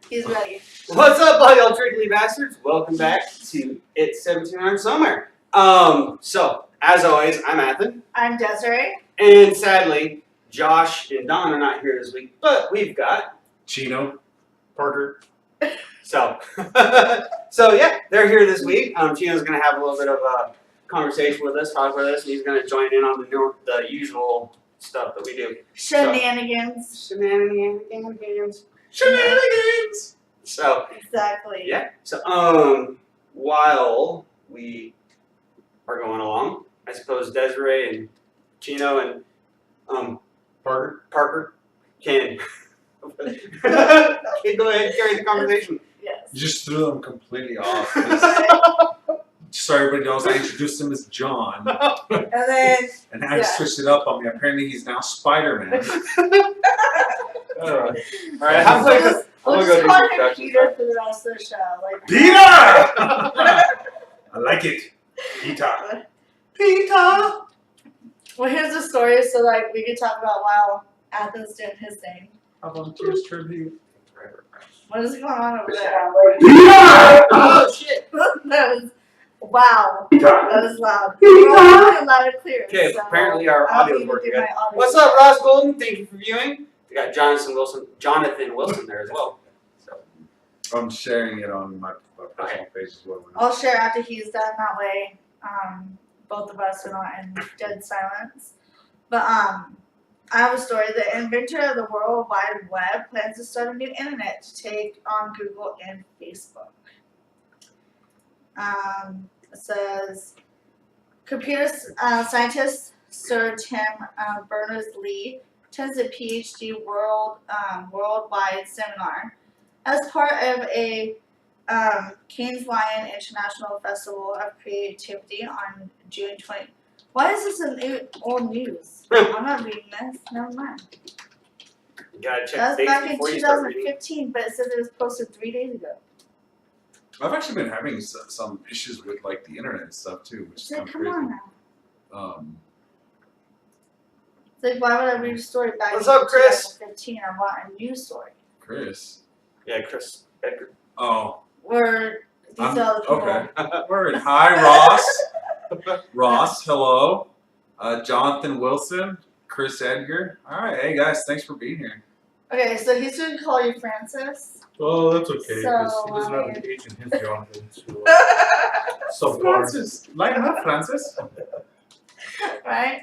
He's ready. What's up, all y'all trickly bastards? Welcome back to It's 1700 Somewhere. So, as always, I'm Athen. I'm Desiree. And sadly, Josh and Don are not here this week, but we've got Chino, Parker. So, yeah, they're here this week. Chino's going to have a little bit of a conversation with us, talk with us, and he's going to join in on the usual stuff that we do. Shenanigans. Shenanigans. So Exactly. yeah. So while we are going along, I suppose Desiree and Chino and Parker can go ahead and carry the conversation. Yes. You just threw them completely off. So everybody knows I introduced him as John. And then And I switched it up on me. Apparently he's now Spider-Man. Alright, I'm we'll gonna just go call do him some Peter for the rest of the show. Like Peter! I like it. Peter! Well, here's the story, so like we could talk about while Athens doing his thing. How about Tears Tribute? What is going on over there? Oh shit! Wow. That is loud. We're all loud and clear. Okay, so apparently our I'll audio's need to working do good. my audio. What's up, Ross Golden? Thank you for viewing. We got Jonathan Wilson there as well. So I'm sharing it on my personal page as well. I'll share after he's done. That way, both of us are not in dead silence. But I have a story. The inventor of the World Wide Web plans to start a new internet to take on Google and Facebook. It says computer scientist Sir Tim Berners-Lee attends a PhD worldwide seminar as part of a Cannes Lion International Festival of Creativity on June 20. Why is this old news? I'm not reading this. Never mind. you gotta check That the was dates back in before you start reading. 2015, but it said it was posted 3 days ago. I've actually been having some issues with like the internet and stuff too, which is So kind of come crazy. on now. It's like, why would I read a story back What's in up, Chris? 2015? I want a new story. Chris. Yeah, Chris Edgar. Oh. Where these I'm- other people. Okay. Word. Hi, Ross. Ross, hello. Jonathan Wilson, Chris Edgar. All right, hey guys, thanks for being here. Okay, so he's going to call you Francis. Well, that's okay, because So, he doesn't have an age in his Jonathan. So, Francis, lighten up, Francis. Right?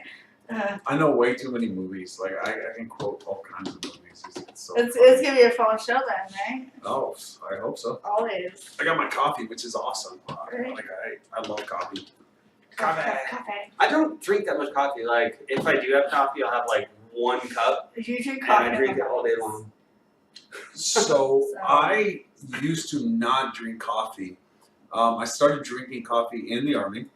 I know way too many movies. Like I can quote all kinds of movies. It's so. It's funny. going to be a fun show then, right? Oh, I hope so. Always. I got my coffee, which is awesome. Right. Like I love coffee. Coffee. I don't drink that much coffee. Like, if I do have coffee, I'll have like 1 cup, If you drink and coffee, I drink it all day long. So I used to not drink coffee. I started drinking coffee in the Army,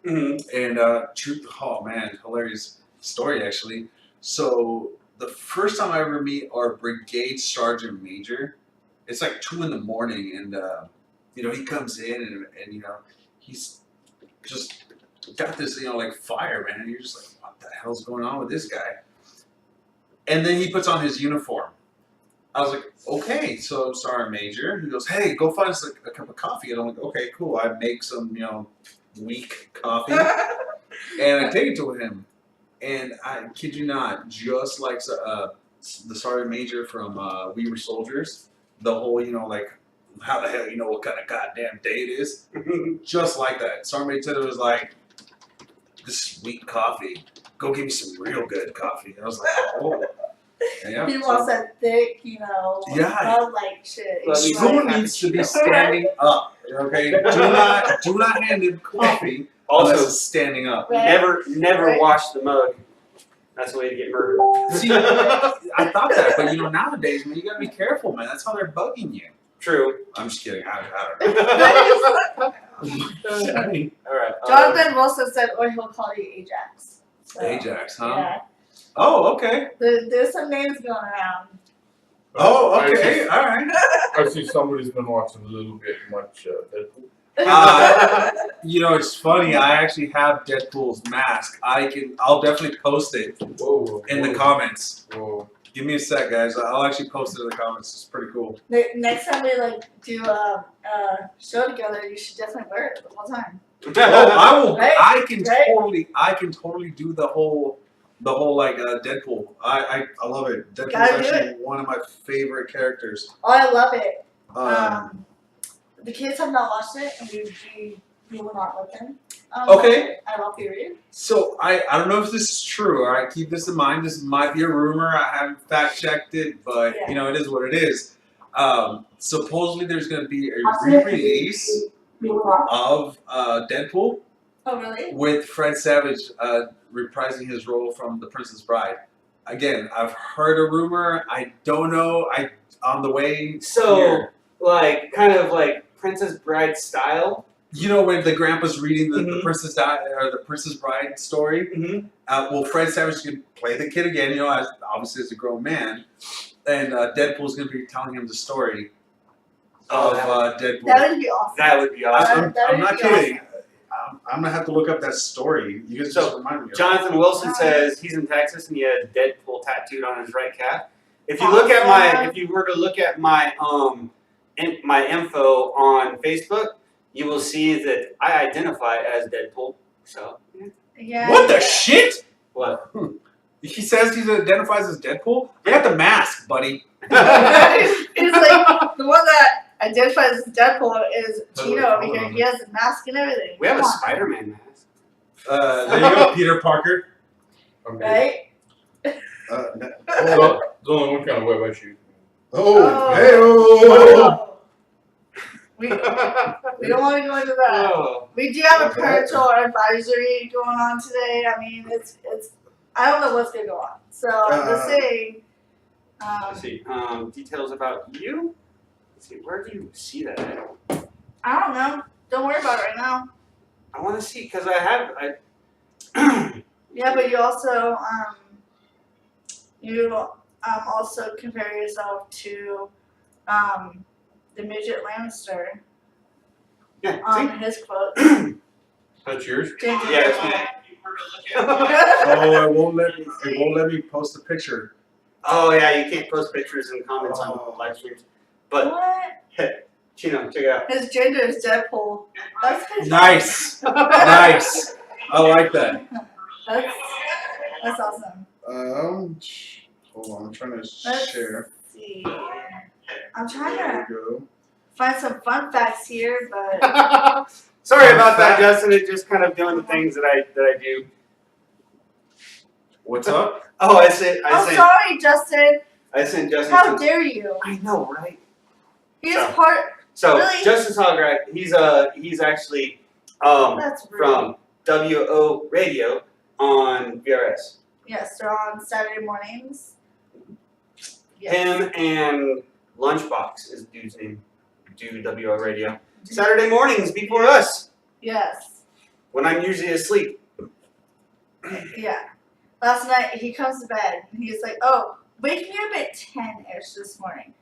and oh man, hilarious story actually. So the first time I ever meet our brigade sergeant major, it's like 2 in the morning, and he comes in and he's just got this like fire, man, and you're just like, what the hell's going on with this guy? And then he puts on his uniform. I was like, okay, so Sergeant Major. He goes, hey, go find us a cup of coffee. And I'm like, okay, cool. I make some, weak coffee. And I take it to him. And I kid you not, just like the Sergeant Major from We Were Soldiers, the whole, like, how the hell you know what kind of goddamn day it is? Just like that. Sergeant Major was like, this is weak coffee. Go give me some real good coffee. And I was like, oh. Yeah, he wants that thick, Bud like shit. Well, He's Spoon like- needs to be standing up. Okay, do not hand him coffee Also, unless it's standing up. Right. never Right. wash the mug. That's the way to get murdered. See, I thought that, but nowadays, man, you gotta be careful, man. That's how they're bugging you. True. I'm just kidding. I don't know. All right. Jonathan Wilson said, or he'll call you Ajax. So, Ajax, huh? Yeah. Oh, okay. There's some names going around. Oh, okay. All right. I see somebody's been watching a little bit much Deadpool. It's funny. I actually have Deadpool's mask. I'll definitely post it Whoa. in the comments. Whoa. Give me a sec, guys. I'll actually post it in the comments. It's pretty cool. Next time we like do a show together, you should definitely wear it the whole time. Oh, I will. Right? I can Right? totally do the whole like Deadpool. I love it. Deadpool's Gotta do actually one of my favorite characters. Oh, I love it. Um, The kids have not watched it, and we will not let them. Okay. At all, period. so I don't know if this is true. All right, keep this in mind. This might be a rumor. I haven't fact checked it, but Yeah. you know it is what it is. Supposedly there's going to be a re-release of Deadpool Oh, really? with Fred Savage reprising his role from The Princess Bride. Again, I've heard a rumor. I don't know. On the way So, here. like, kind of like Princess Bride style. You know when the grandpa's reading the Mhm. the Princess Bride story? Mm-hmm. Well, Fred Savage can play the kid again, you know, obviously as a grown man. And Deadpool's going to be telling him the story of Deadpool. That would be awesome. That would be awesome. I'm not That would be kidding. I'm going to have to look up that story. You guys just remind me of it. Jonathan Wilson says he's in Texas and he has Deadpool tattooed on his right calf. If you look at if you were to look at my my info on Facebook, you will see that I identify as Deadpool. So Yeah. What the shit? what? He says he identifies as Deadpool? I got the mask, buddy. He's like the one that identifies as Deadpool is Chino over here. He has a mask and everything. We have a Come on, Spider-Man mask. There you go, Peter Parker. Okay. right? So, Dylan, what kind of web shoot? Oh. Hey, Oh. We don't want to go into that. Oh. We do have a Okay. parental advisory going on today. I mean, it's I don't know what's gonna go on. So I'm just saying. Let's see. Details about you. Let's see. Where do you see that at? I don't know. Don't worry about it right now. I want to see because I Yeah, but you also also compare yourself to the midget Lannister yeah. on his quote. That's yours? Ginger. Yeah, it's me. Oh, it won't let me post a picture. Oh yeah, you can't post pictures and comments on live streams. But What? Chino, check it out. His gender is Deadpool. That's his Nice. Nice. I like that. That's awesome. Hold on, I'm trying to Let's share. see. I'm trying There to we go. find some fun facts here, but Sorry about that, Justin. It's just kind of doing the things that I do. What's up? Oh, I sent sorry, Justin. Justin. How dare you? I know, right? He's So- part. So Really? Justin Hallgren, he's actually That's rude. from WO Radio on VRS. Yes, they're on Saturday mornings. Yes. Him and Lunchbox is the dude's name. Do WO Radio. Saturday mornings before us, Yes. when I'm usually asleep. Yeah. Last night he comes to bed and he's like, "Oh, wake me up at 10-ish this morning."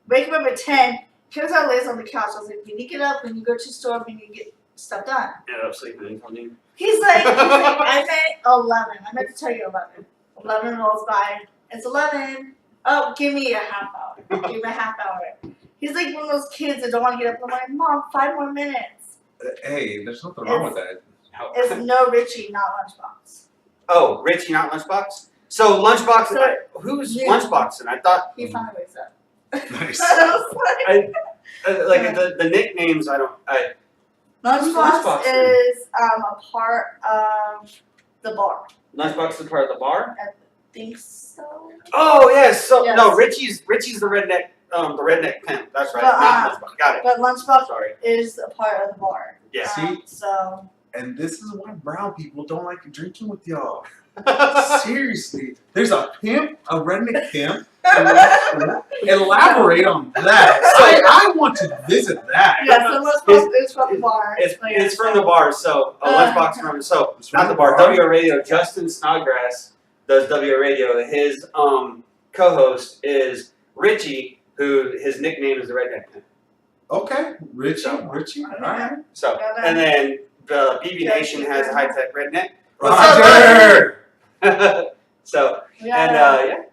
Wake him up at 10. Comes out, lays on the couch. I was like, "We need to get up. We need to go to the store. We need to get stuff done." Ended up sleeping until noon. He's like, I meant 11. I meant to tell you 11. 11 rolls by. It's 11. Oh, give me a half hour. Give me a half hour. He's like one of those kids that don't want to get up. I'm like, "Mom, 5 more minutes." Hey, there's nothing wrong with that. It's no Richie, not Lunchbox. Oh, Richie, not Lunchbox? So Lunchbox, So- who's Yeah. Lunchbox? And I thought, He finally wakes up. Nice. I was like, like the nicknames, Who's Lunchbox Lunchbox is a part of the bar. Lunchbox is part of the bar? I think so. Oh, yes. So, Yes. no, Richie's the redneck pimp. That's right. But, Not Lunchbox. Got it. But Lunchbox Sorry. is a part of the bar. Yeah. See? So And this is why brown people don't like drinking with y'all. Seriously. There's a pimp, a redneck pimp. Elaborate on that. I want to visit that. yeah, so Lunchbox is from the bar. It's from the bar, so Lunchbox from It's from not the bar. WO Radio. Justin Snodgrass does WO Radio. His co-host is Richie, who his nickname is the Redneck Pimp. Okay, Richie. So- Alright. So, and then the BB Nation has a high tech redneck. What's Roger! up, so Yeah. yeah.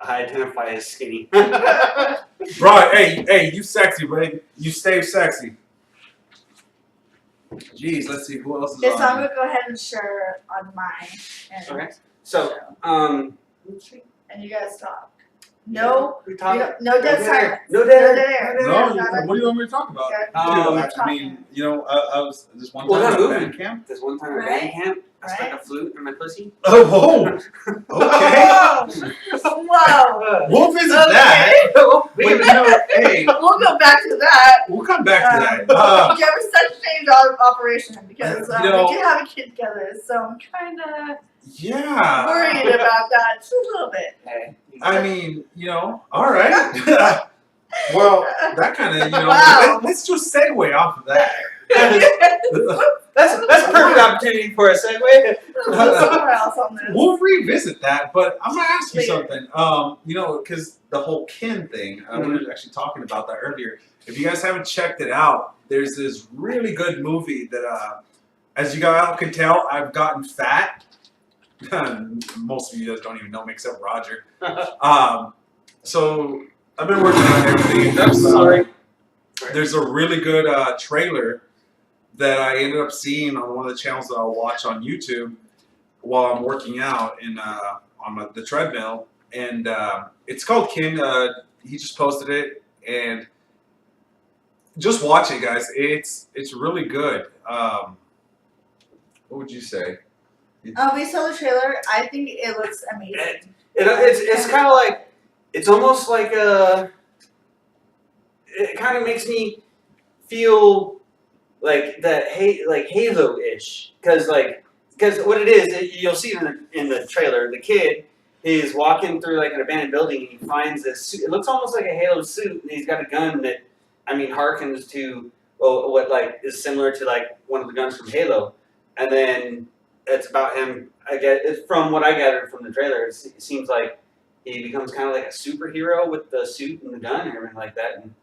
I identify as skinny. Right, hey, you sexy, baby. You stay sexy. Jeez, let's see who else is Okay, so I'm on. gonna go ahead and share on mine. And, Okay. So, and you guys talk. No, we we talk. don't, no dead silence. No No dead dead air. No, Not what do you want me to talk about? Okay. I mean, you know, I was this one Well, time that at movie. band camp. This one time at Right. band camp, I stuck Right. a flute in my pussy. Oh, whoa. Okay. Whoa. We'll visit Okay. that. But, Wait, you know, hey, We'll go back to that. we'll come back to that. Do you have a sex change operation? Because you know- we do have a kid together, so I'm kind of Yeah. worried about that just a little bit. Hey. I mean, you know, all right. Well, that kind of, you know, Wow. let's just segue off of that. That's a perfect opportunity for a segue. Somewhere else on this. We'll revisit that, but I'm gonna ask you Later. something. You know, because the whole kin thing, we were actually talking about that earlier. If you guys haven't checked it out, there's this really good movie that, as you guys can tell, I've gotten fat. Most of you guys don't even know me except Roger. So I've been working on everything. I'm sorry. There's a really good trailer that I ended up seeing on one of the channels that I'll watch on YouTube while I'm working out on the treadmill, and it's called Kin. He just posted it, and just watch it, guys. It's really good. What would you say? We saw the trailer. I think it looks amazing. It's kind of like, it's almost like it kind of makes me feel like that, like Halo-ish, because what it is, you'll see in the trailer, the kid is walking through like an abandoned building and he finds this suit. It looks almost like a Halo suit, and he's got a gun that, I mean, harkens to what like is similar to like one of the guns from Halo, and then it's about him. I get from what I gathered from the trailer, it seems like he becomes kind of like a superhero with the suit and the gun and everything like that, and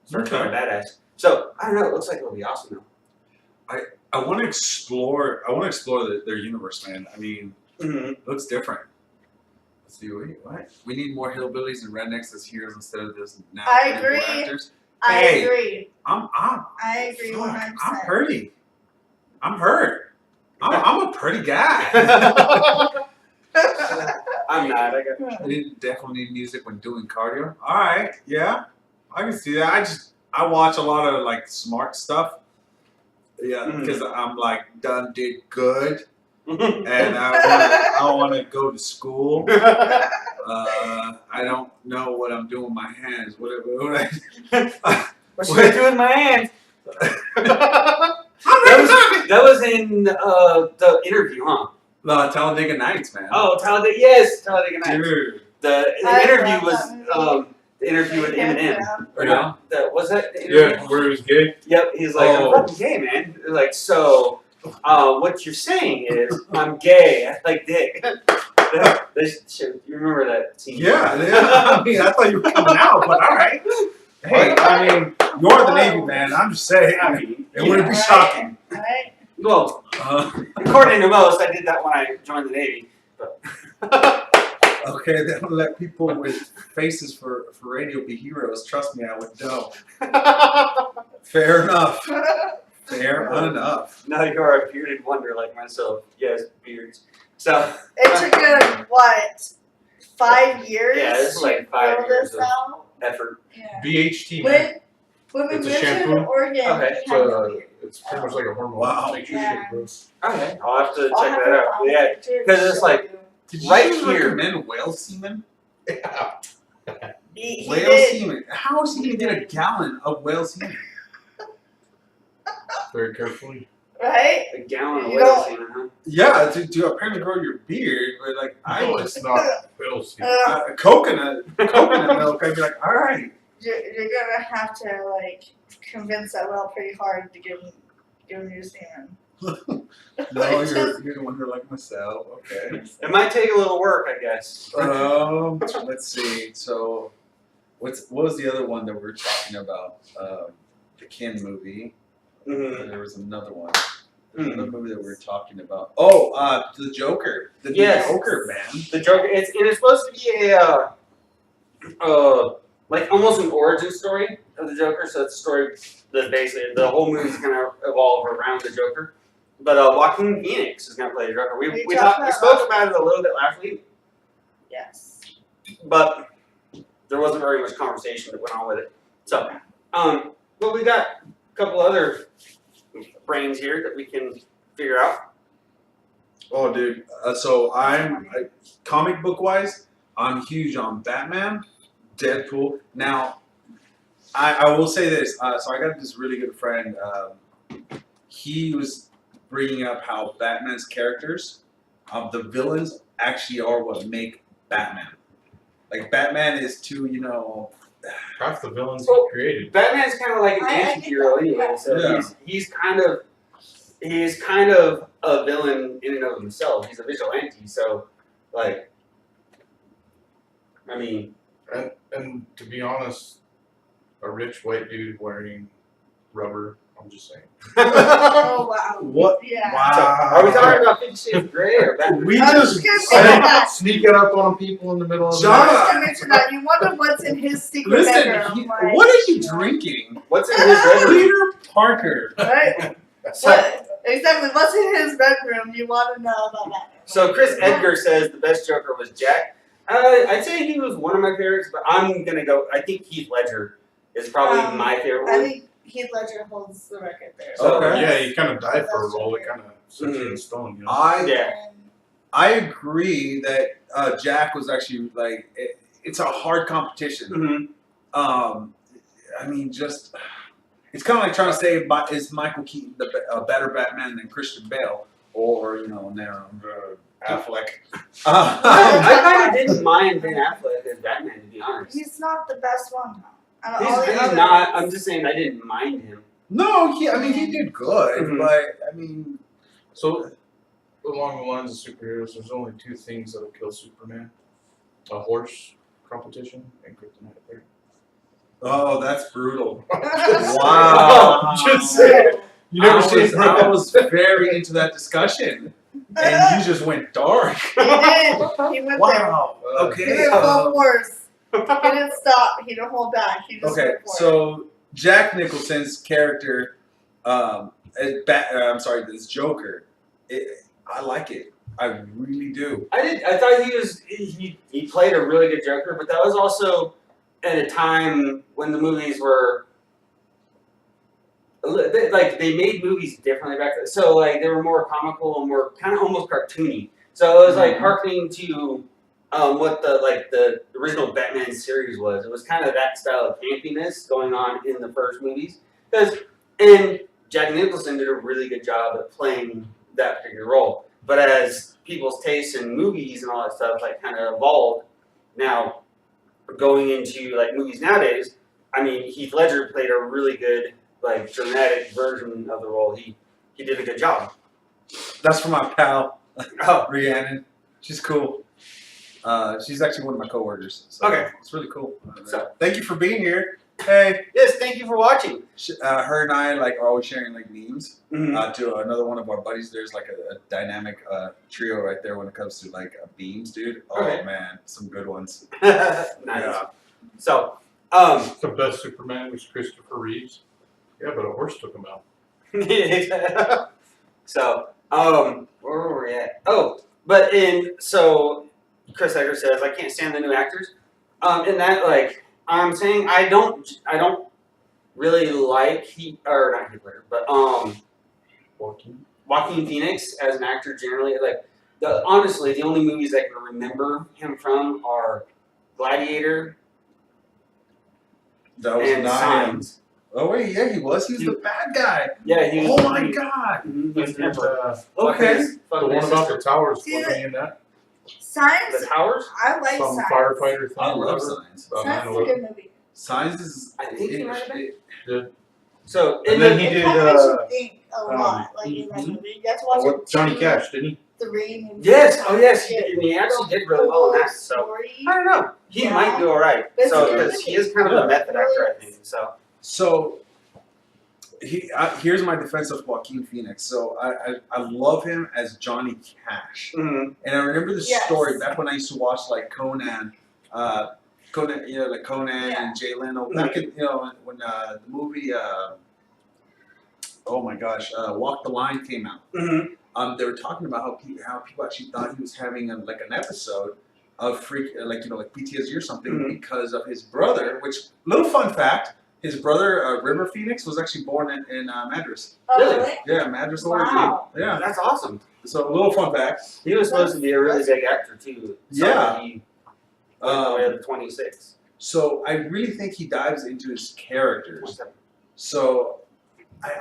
starts being a badass. So I don't know. It looks like it'll be awesome though. I want to explore. Their universe, man. I mean, it looks different. Let's see. Wait, what? We need more hillbillies and rednecks as heroes instead of this now. I agree. Actors. I Hey. agree. I agree fuck, 100%. I'm hurting. I'm hurt. I'm a pretty guy. I'm not. I got. I definitely need music when doing cardio. All right, yeah, I can see that. I watch a lot of like smart stuff. Yeah, because I'm like did good, and I want to go to school. I don't know what I'm doing with my hands. What should I do with my hands? That was in the interview, huh? Talladega Nights, man. Oh, Talladega Nights. Dude. The interview was the interview with Eminem. Yeah. Was that the interview? Yeah, where it was gay. Yep. He's like, I'm fucking gay, man. Like, so, what you're saying is, I'm gay. I like dick. You remember that scene? Yeah. I mean, I thought you were coming out, but all right. Hey, I mean, you're the Navy man. I'm just saying. I mean, it wouldn't be shocking. Right? Well, according to most, I did that when I joined the Navy. But Okay, they don't let people with faces for radio be heroes. Trust me, I would know. Fair enough. Fair enough. Now you are a bearded wonder like myself. Yes, beards. So It took a, what, 5 years? Yeah, it's like 5 to years this of out? effort. Yeah. BHT, man. When we It's a moved to shampoo? Oregon, Okay. we had no beard. It's pretty much like a hormone. Wow. Makes your Yeah. shit gross. Okay, I'll have to I'll check have that to out. find Yeah, it too, 'cause it's show like- you. Did Right you here. recommend whale semen? He Whale did. semen. How is he gonna get a gallon of whale semen? Very carefully. Right? a gallon of You whale don't- semen, huh? Yeah, to apparently grow your beard, but like No, it's not whale semen. coconut milk. I'd be like, all right. You're gonna have to like convince that whale pretty hard to give him your semen. No, you're the wonder like myself. Okay. It might take a little work, I guess. Let's see. So, what was the other one that we were talking about? The Kin movie. Mm-hmm. There was another one. The movie that we were talking about. Oh, the Joker. The Yes. Joker, man. The Joker. It's supposed to be like almost an origin story of the Joker. So it's a story that basically the whole movie's gonna evolve around the Joker. But Joaquin Phoenix is gonna play the Joker. We spoke about it a little bit last week, Yes. but there wasn't very much conversation that went on with it. So, but we got a couple other brains here that we can figure out. Oh, dude. Comic book wise, I'm huge on Batman, Deadpool. Now, I will say this. So I got this really good friend. He was bringing up how Batman's characters, the villains, actually are what make Batman. Like Batman is too, Half the villains Well, he created. Batman's kind of like an I get anti-hero that, anyway. yeah. So Yeah. he's kind of a villain in and of himself. He's a vigilante. So, like, I mean, And to be honest, a rich white dude wearing rubber. I'm just saying. Oh wow. What? Yeah. Wow. are we talking about 50 Shades of Grey or Batman? We I was just just gonna say that. Sneaking up on people in the middle of the John! I night. was gonna mention that. You wonder what's in his secret bedroom. Like, what are you drinking? What's in his bedroom? Peter Parker. Right? So, Exactly. What's in his bedroom? You want to know about that. so Chris Edgar says the best Joker was Jack. I'd say he was one of my favorites, but I'm gonna go. I think Heath Ledger is probably my favorite I one. think Heath Ledger holds the record there. So, Okay. Yeah, he kind of died for a role. It kind of sets you in stone, you know. Yeah. I agree that Jack was actually like it's a hard competition. Mm-hmm. I mean, just it's kind of like trying to say is Michael Keaton a better Batman than Christian Bale or Affleck. I kind of didn't mind Ben Affleck as Batman, to be honest. He's not the best one, though. Out of all the He's others. not. I'm just saying I didn't mind him. No, he did good, Mhm. but I mean, So, along the lines of superheroes, there's only two things that'll kill Superman: a horse competition and kryptonite. oh, that's brutal. Wow. Wow. Just saying. You never seen I was very into that discussion, and you just went dark. He did. He went Wow. there. Okay. He didn't full force. He didn't stop. He didn't hold back. He just Okay, went for it. so Jack Nicholson's character, this Joker, I like it. I really do. I thought he played a really good Joker, but that was also at a time when the movies were they made movies differently back then. So like they were more comical and more kind of almost cartoony. So it was like harkening to what the original Batman series was. It was kind of that style of campiness going on in the first movies. And Jack Nicholson did a really good job at playing that particular role. But as people's tastes in movies and all that stuff like kind of evolved, now going into like movies nowadays, I mean Heath Ledger played a really good like dramatic version of the role. He did a good job. That's for my pal, Oh, Rhiannon. She's cool. She's actually one of my coworkers. So Okay. It's really cool. So- Thank you for being here. Hey, yes, thank you for watching. her and I are always sharing like memes. Mhm. To another one of our buddies, there's like a dynamic trio right there when it comes to like beams, dude. Oh Okay. man, some good ones. Nice. Yeah. So, The best Superman was Christopher Reeves. Yeah, but a horse took him out. so, where were we at? Oh, but so Chris Edgar says I can't stand the new actors. In that like I'm saying I don't really like not Heath Ledger, but Joaquin Phoenix as an actor generally. Like honestly, the only movies I can remember him from are Gladiator That was and not him. Signs. Oh wait, yeah, he was. He was the bad guy. Yeah, he was. Oh my god. Mhm, he was And, Emperor. Okay. the Fucking one his about sister. the towers, See, wasn't he in that? Signs. The Towers. I like Some Signs. firefighter thing. I or love whatever. Signs. Signs is a good movie. Signs is. I think he might have been. So And then he It did, kind of makes you think a lot, like in that mhm. movie. You have to watch it Johnny 2, Cash, didn't he? 3, and Yes, oh yes, Yeah. he actually did really well in that. So Story. I don't know, he Yeah. might do all right. But it's So a good because he movie. is kind of a method actor, I think. So Here's my defense of Joaquin Phoenix. So I love him as Johnny Cash, mhm. and I remember the Yes. story back when I used to watch like Conan. Conan, you know, like Conan Yeah. and Jay Leno. Back in, you know, when the movie, oh my gosh, Walk the Line came out. They were talking about how people actually thought he was having like an episode of like PTSD or something because of his brother. Which, little fun fact, his brother River Phoenix was actually born in Madras. Oh, really? Yeah, Madras. Wow. Yeah, That's awesome. so a little fun fact. He was supposed to be a really big actor too. Yeah. He went away at 26. So I really think he dives into his characters. So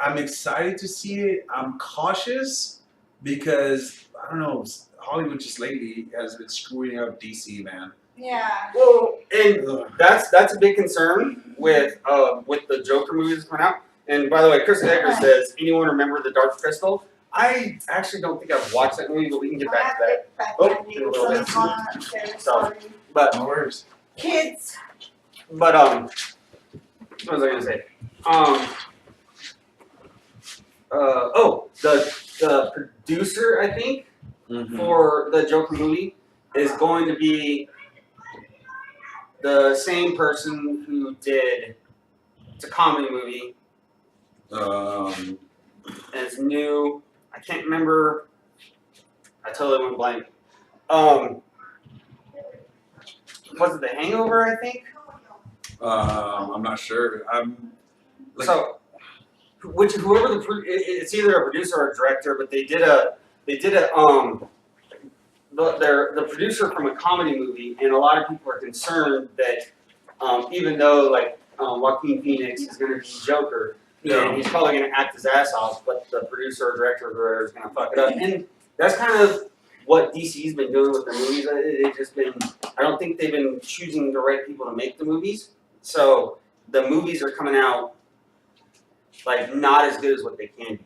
I'm excited to see it. I'm cautious because I don't know. Hollywood just lately has been screwing up DC, man. Yeah. Well, and that's a big concern with the Joker movies coming out. And by the way, Chris Edgar says, anyone remember The Dark Crystal? I actually don't think I've watched that movie, but we can get back to that. But No worries. Kids. But what was I gonna say? The producer, I think, for the Joker movie is going to be the same person who did. It's a comedy movie. And it's new. I can't remember. I totally went blank. Was it The Hangover? I think. I'm not sure. So, whoever it's either a producer or a director, but the producer from a comedy movie, and a lot of people are concerned that even though Joaquin Phoenix is going to be Joker, and he's probably going to act his ass off, but the producer or director or whoever is going to fuck it up, and that's kind of what DC's been doing with the movies. They've just been, I don't think they've been choosing the right people to make the movies, so the movies are coming out not as good as what they can be,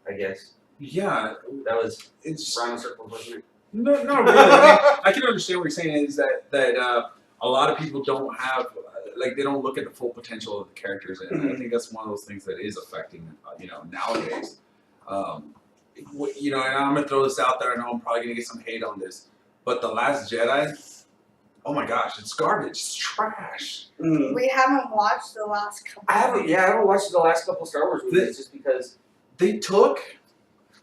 I guess. Yeah, That was it's round circles, wasn't it? no, really. I can understand what you're saying. Is that a lot of people don't have they don't look at the full potential of the characters, and I think that's one of those things that is affecting nowadays. And I'm gonna throw this out there. I know I'm probably gonna get some hate on this, but The Last Jedi, oh my gosh, it's garbage. It's trash. We haven't watched the last couple. I haven't watched the last couple Star Wars movies just because They took,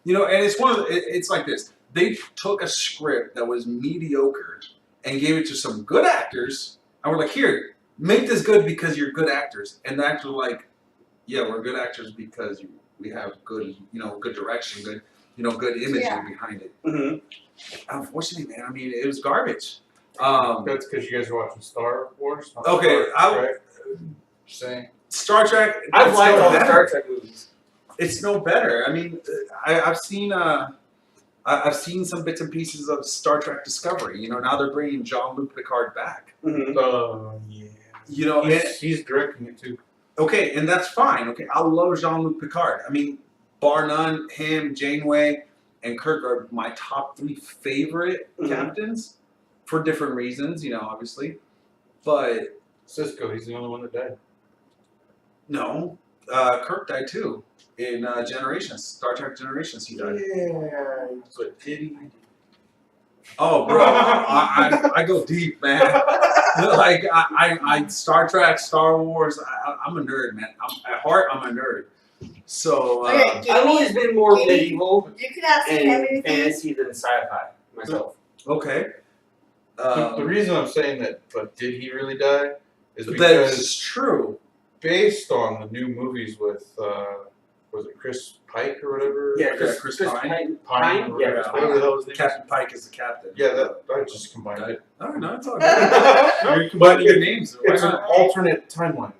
and it's like this. They took a script that was mediocre and gave it to some good actors, and we're like, here, make this good because you're good actors. And the actors were like, yeah, we're good actors because we have good, good direction, good, good imaging behind it. Unfortunately, man, I mean, it was garbage. That's because you guys are watching Star Wars. Not Okay, Star Trek, right? Just saying. Star Trek. I've it's liked no all the better. Star Trek movies. It's no better. I mean, I've seen some bits and pieces of Star Trek Discovery. Now they're bringing Jean-Luc Picard back. Yeah. He's directing it too. Okay, and that's fine. Okay, I love Jean-Luc Picard. I mean, bar none, him, Janeway, and Kirk are my top 3 favorite captains for different reasons, obviously. But Cisco, he's the only one that died. no, Kirk died too in Generations, Star Trek Generations. He died. Yeah, but did he? Oh, bro, I go deep, man. I Star Trek, Star Wars. I'm a nerd, man. At heart, I'm a nerd. So Okay, I've always been more medieval You can ask him and anything. fantasy than sci-fi myself. okay. The reason I'm saying that, but did he really die, is That because is true. based on the new movies with, was it Chris Pike or whatever? Yeah, Chris Pine. Pine? Yeah, Yeah. Whatever the hell his name is. Captain Pike is the captain. Yeah, that I just combined it. Oh, no, it's all good. You're combining your names. Why It's an not? alternate timeline.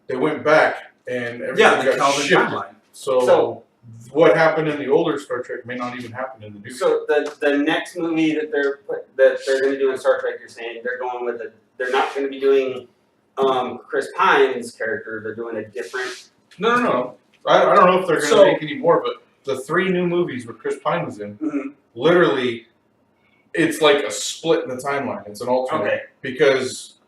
They went back and everything Yeah, the got Calvin shifted. timeline. So what happened in the older Star Trek may not even happen in the new. So the next movie that they're going to do in Star Trek, you're saying they're going with they're not going to be doing Chris Pine's character. They're doing a different. No. I don't know if they're going to So- make any more, but the 3 new movies where Chris Pine was in, Mhm. literally, it's like a split in the timeline. It's an alternate. Okay. Because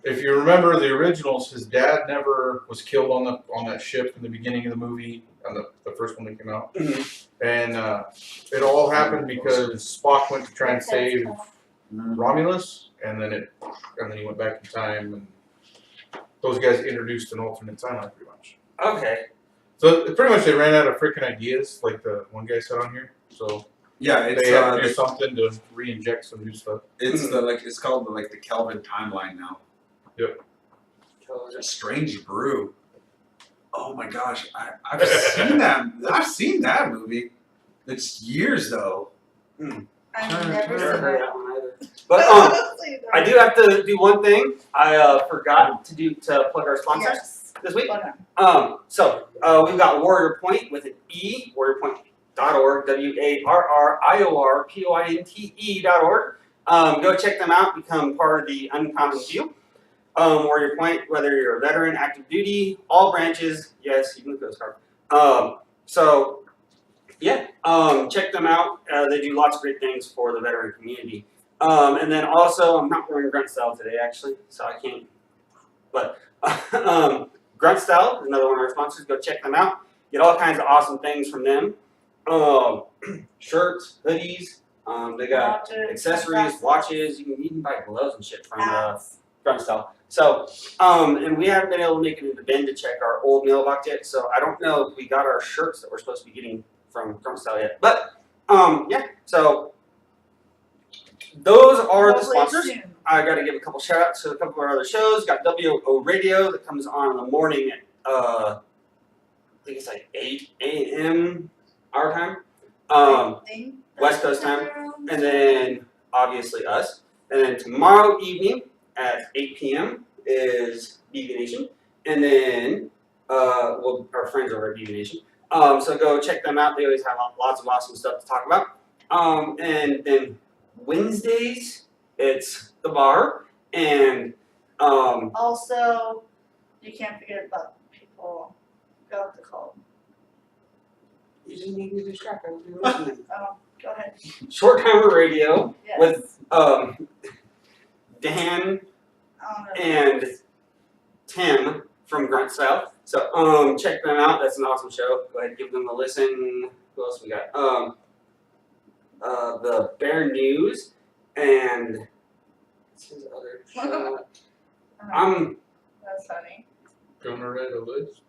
if you remember the originals, his dad never was killed on that ship in the beginning of the movie, on the first one that came out. And it all happened because Spock went to try and save Romulus, and then he went back in time, and those guys introduced an alternate timeline pretty much. Okay. So pretty much they ran out of freaking ideas, like the one guy said on here. So Yeah, it's they had to do something to re-inject some new stuff. it's it's called the Kelvin timeline now. Yep. Strange Brew. Oh my gosh, I've seen that. I've seen that movie. It's years though. I've Sure, never Never sure. heard seen that one either. But it. I do have to do one thing. I forgot to plug our sponsors Yes. this week. Okay. So we've got Warrior Point with an E, warriorpoint.org, WARRIORPOINTE.org. Go check them out, become part of the Uncommon Few. Warrior Point, whether you're a veteran, active duty, all branches, yes, even the Coast Guard. So yeah, check them out. They do lots of great things for the veteran community. And then also, I'm not wearing Grunt Style today, actually, so I can't. But Grunt Style is another one of our sponsors. Go check them out. Get all kinds of awesome things from them. Shirts, hoodies. They got accessories, watches. You can even buy gloves and shit from Grunt Style. So, and we haven't been able to make it into Bend to check our old mailbox yet. So I don't know if we got our shirts that we're supposed to be getting from Grunt Style yet. But yeah. So those are the sponsors. Soon. I got to give a couple shout outs to a couple of our other shows. Got WO Radio that comes on in the morning at I think it's like 8 a.m. our time, West Coast time, and then obviously us. And then tomorrow evening at 8 p.m. is BB Nation, and then well, our friends over at BB Nation. So go check them out. They always have lots of awesome stuff to talk about. And then Wednesdays it's the bar, and Also, you can't forget about people. Go with the cold. you just need to distract. Oh, go ahead. Short Timer Radio Yes. with Dan and Tim from Grunt Style. So check them out. That's an awesome show. Go ahead, give them a listen. Who else we got? The Bear News and what's his other show? That's funny. Gonna write a list.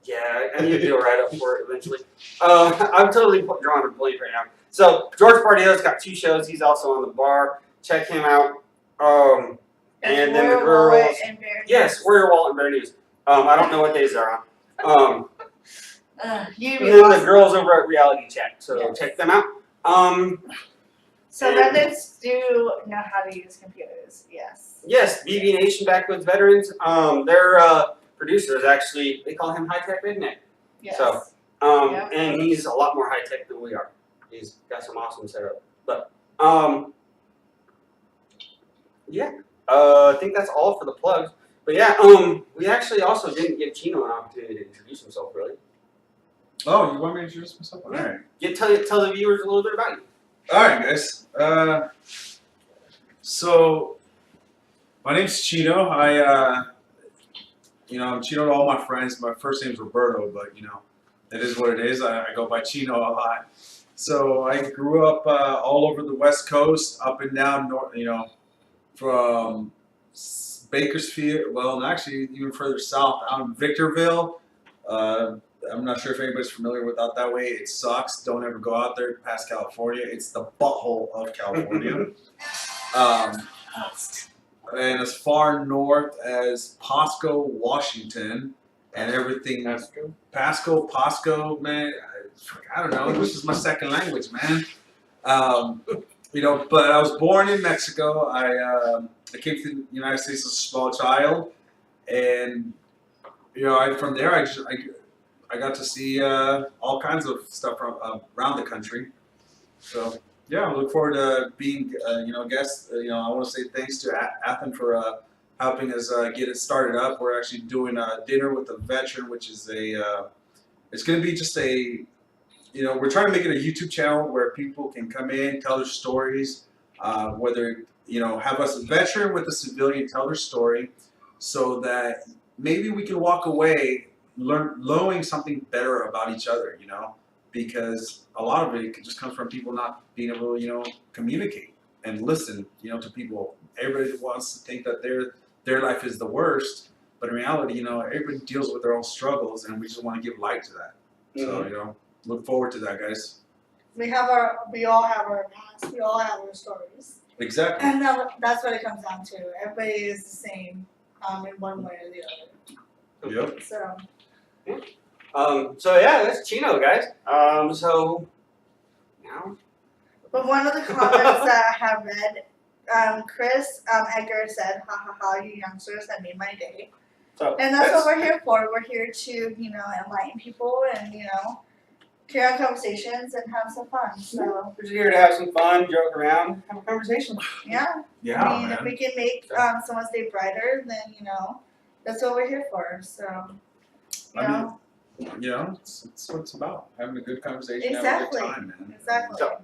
Yeah, I need to do a write up for it eventually. I'm totally drawing a blank right now. So George Pardio's got 2 shows. He's also on the bar. Check him out. And then the girls. Yes, Warrior Wallet and Bear News. I don't know what days they're on. You And then the girls over at Reality Chat. So Yes. check them out. So rednecks do know how to use computers. Yes. Yes, BB Nation Backwoods Veterans. Their producer is actually, they call him High Tech Redneck. Yes. So, Yep. and he's a lot more high tech than we are. He's got some awesome setup. But yeah, I think that's all for the plugs. But yeah, we actually also didn't give Chino an opportunity to introduce himself, really. Oh, you want me to introduce myself? All right. Tell the viewers a little bit about you. All right, guys. So my name's Chino. I'm Chino to all my friends. My first name's Roberto, but it is what it is. I go by Chino a lot. So I grew up all over the West Coast, up and down north. From Bakersfield. Well, and actually even further south, out in Victorville. I'm not sure if anybody's familiar with out that way. It sucks. Don't ever go out there past California. It's the butthole of California. And as far north as Pasco, Washington, and everything. Pasco, man. I don't know. This is my second language, man. But I was born in Mexico. I came to the United States as a small child, and from there I got to see all kinds of stuff around the country. So yeah, I look forward to being a guest. I want to say thanks to Athen for helping us get it started up. We're actually doing a dinner with a veteran, which is it's going to be just we're trying to make it a YouTube channel where people can come in, tell their stories, whether have us a veteran with a civilian tell their story, so that maybe we can walk away knowing something better about each other, because a lot of it just comes from people not being able to, communicate and listen, to people everybody wants to think that their life is the worst, but in reality, everybody deals with their own struggles, and we just want to give light to that. So, look forward to that, guys. We all have our past. We all have our stories. Exactly. And that's what it comes down to. Everybody is the same, in one way or the other. Yep. So. So yeah, that's Chino, guys. So now. But one of the comments that I have read, Chris Edgar said, "Ha ha ha! You youngsters that made my day." So And that's what we're here for. We're here to, enlighten people and, carry on conversations and have some fun. So, we're just here to have some fun, joke around, have a conversation. yeah. Yeah, I mean, man. if we can make someone's day brighter, then, that's what we're here for. So, It's what it's about. Having a good conversation, Exactly. having a good time, man. Exactly. So,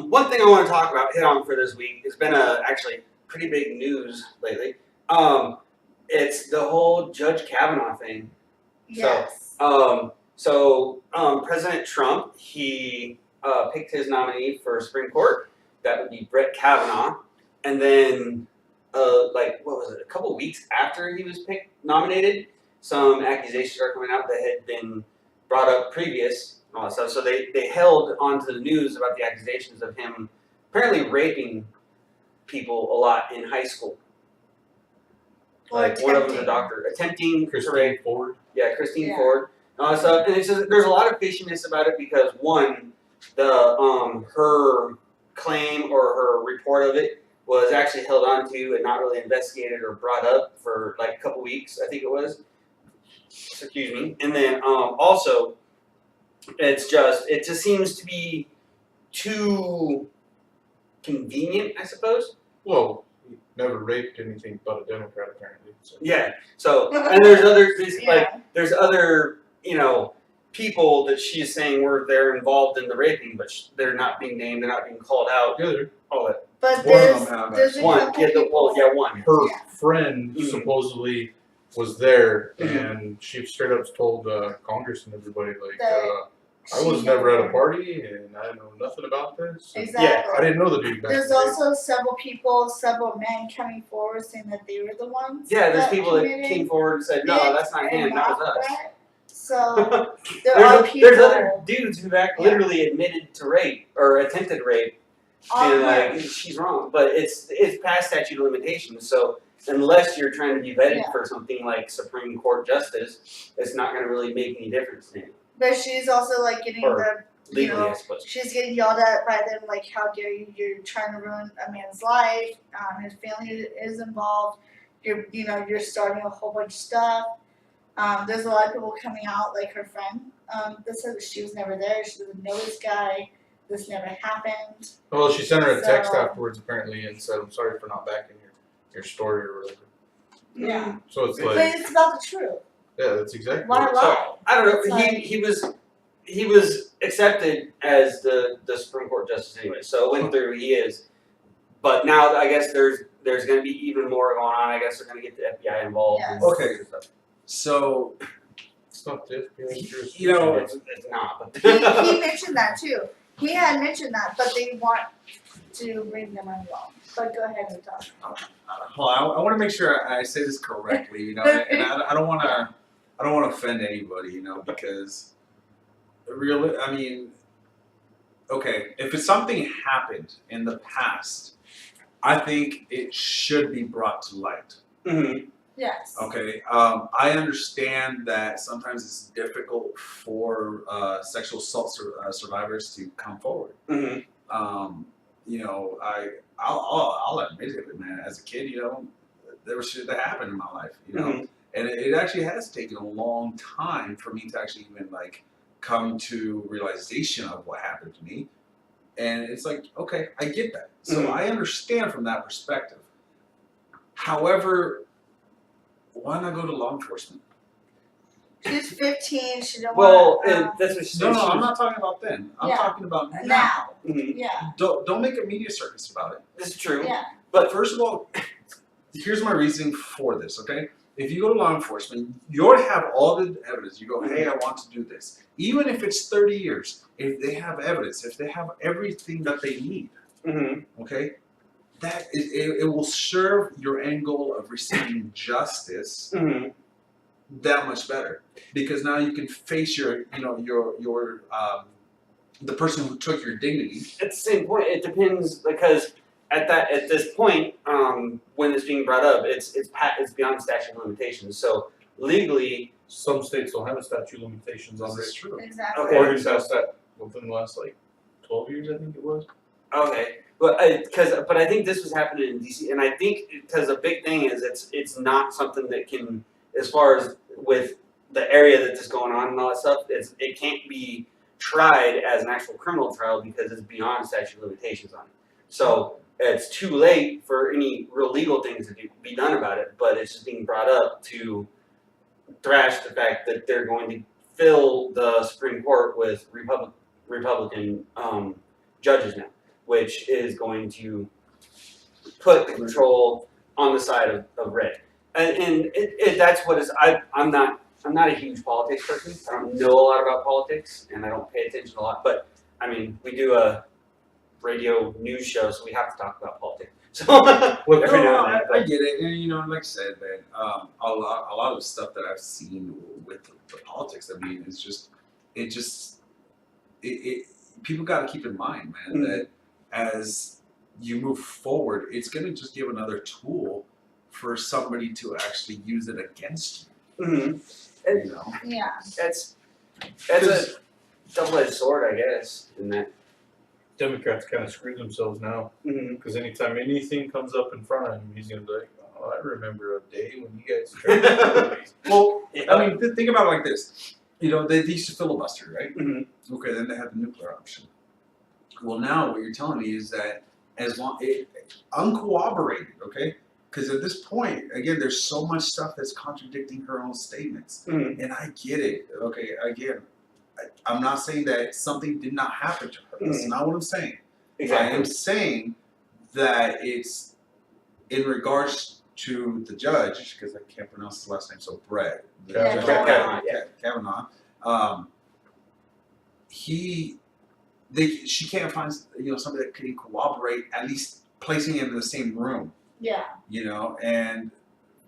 one thing I want to talk about, hit on for this week, it's been actually pretty big news lately. It's the whole Judge Kavanaugh thing. Yes. So President Trump, he picked his nominee for Supreme Court. That would be Brett Kavanaugh. And then, what was it? A couple weeks after he was nominated, some accusations are coming out that had been brought up previous and all that stuff. So they held onto the news about the accusations of him apparently raping people a lot in high school. Or Like one of them was a attempting. doctor attempting to Christine rape. Ford. Yeah, Christine Yeah. Ford. And all that stuff. And it's just, there's a lot of fishiness about it because one, her claim or her report of it was actually held onto and not really investigated or brought up for like a couple weeks, I think it was. Excuse me. And then also, it just seems to be too convenient, I suppose. Well, he never raped anything but a Democrat, apparently. So. Yeah. So, and there's Yeah. there's other, people that she's saying were they're involved in the raping, but they're not being named, they're not being called out. The other, All that. But One of there's, them have there's a One, couple yeah, people. one. her Yeah. friend Mhm. supposedly was there, Mhm. and she straight up told Congress and everybody, like, That I was she never at a never- party, and I know nothing about this. And Exactly. I didn't know the dude back There's then. also several men coming forward saying that they were the ones. Yeah, there's that people that committed came forward and said, no, it that's not and him, that was not us. that. So there are people There's other dudes who literally admitted to rape or attempted rape, on and her. like she's wrong, but it's past statute of limitations. So unless you're trying to be vetted Yeah. for something like Supreme Court justice, it's not going to really make any difference to you. But she's also like getting Or legally, I know, suppose. she's getting yelled at by them, like, how dare you, you're trying to ruin a man's life, his family is involved, you're starting a whole bunch of stuff. There's a lot of people coming out, like her friend, that said that she was never there, she doesn't know this guy, this never happened. Well, she sent her a text So- afterwards, apparently, and said, I'm sorry for not backing your story or whatever. Yeah. So it's But like, it's about the truth. yeah, that's exactly Why what lie? I don't know. It's like- He was accepted as the Supreme Court justice anyway, so it went through. He is, but now I guess there's going to be even more going on. I guess they're going to get the FBI involved. Yes. Okay. And stuff. So, It's not the FBI's jurisdiction. you know, It's not. But He mentioned that too. He had mentioned that, but they want to bring them along. But go ahead and talk. hold on, I want to make sure I say this correctly, and I don't want to offend anybody, because really, I mean, okay, if it's something happened in the past, I think it should be brought to light. Mhm. Yes. Okay, I understand that sometimes it's difficult for sexual assault survivors to come forward. Mhm. I'll admit it, man. As a kid, there was shit that happened in my life, Mhm. and it actually has taken a long time for me to actually even come to realization of what happened to me. And it's like, okay, I get that. So Mhm. I understand from that perspective. However, why not go to law enforcement? She's 15. She don't Well, want. and that's what she said. No, She I'm was- not talking about then. I'm Yeah. talking about now. now. Mhm. Yeah. Don't make a media circus about it. This is true. Yeah. But first of all, here's my reasoning for this, okay? If you go to law enforcement, you already have all the evidence. You go, hey, I want to do this. Even if it's 30 years, if they have evidence, if they have everything that they need, Mhm. okay, it will serve your end goal of receiving justice that much better, because now you can face your the person who took your dignity. At the same point, it depends, because at this point, when it's being brought up, it's beyond statute of limitations. So legally, Some states don't have a statute of limitations on This it. is true. Exactly. Okay. Oregon's passed that within the last 12 years, I think it was. okay, but I think this was happening in DC, and I think because a big thing is it's not something that can, as far as with the area that is going on and all that stuff, it can't be tried as an actual criminal trial because it's beyond statute of limitations on it. So it's too late for any real legal things to be done about it, but it's just being brought up to thrash the fact that they're going to fill the Supreme Court with Republican judges now, which is going to put the control on the side of red. And that's what is. I'm not a huge politics person. I don't know a lot about politics, and I don't pay attention a lot. But I mean, we do a radio news show, so we have to talk about politics. So every now and then. I get it, and like I said, man, a lot of the stuff that I've seen with the politics, I mean, people got to keep in mind, man, that as you move forward, it's going to just give another tool for somebody to actually use it against you. Mm-hmm. You know, Yeah. That's a double-edged sword, I guess. In that. Democrats kind of screw themselves now, because anytime anything comes up in front of him, he's going to be like, oh, I remember a day when you guys tried to do these. well, I mean, think about it like this. You know, they used to filibuster, right? Mm-hmm. Okay, then they had the nuclear option. Well, now what you're telling me is that as long uncorroborated, okay? Because at this point, again, there's so much stuff that's contradicting her own statements, and I get it. Okay, again, I'm not saying that something did not happen to her. That's not what I'm saying. Exactly. I am saying that it's in regards to the judge, because I can't pronounce his last name, so Brett. Yeah, Brett Kavanaugh. Yeah. Kavanaugh. She can't find somebody that can corroborate, at least placing him in the same room. Yeah. You know, and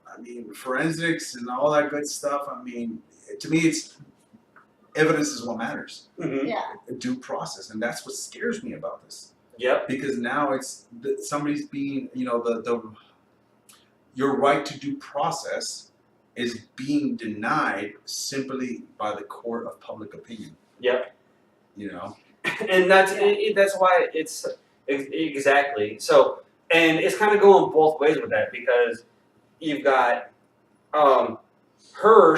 I mean forensics and all that good stuff. I mean, to me, it's evidence is what matters. Mm-hmm. Yeah. Due process, and that's what scares me about this. Yep. Because now it's somebody's being, your right to due process is being denied simply by the court of public opinion. Yep. You know. And that's why it's exactly so, and it's kind of going both ways with that, because you've got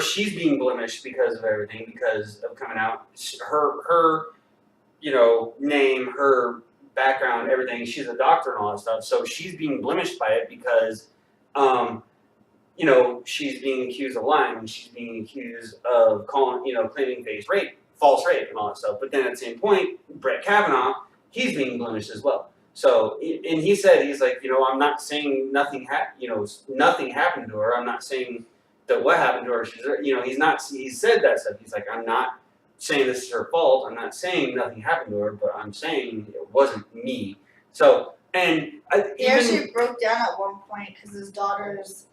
she's being blemished because of everything, because of coming out, her name, her background, everything. She's a doctor and all that stuff, so she's being blemished by it because she's being accused of lying, and she's being accused of claiming false rape and all that stuff. But then at the same point, Brett Kavanaugh, he's being blemished as well. So, and he said, he's like, I'm not saying nothing happened to her. I'm not saying that what happened to her, he said that stuff. He's like, I'm not saying this is her fault. I'm not saying nothing happened to her, but I'm saying it wasn't me. So, and He actually broke down at one point because his daughter's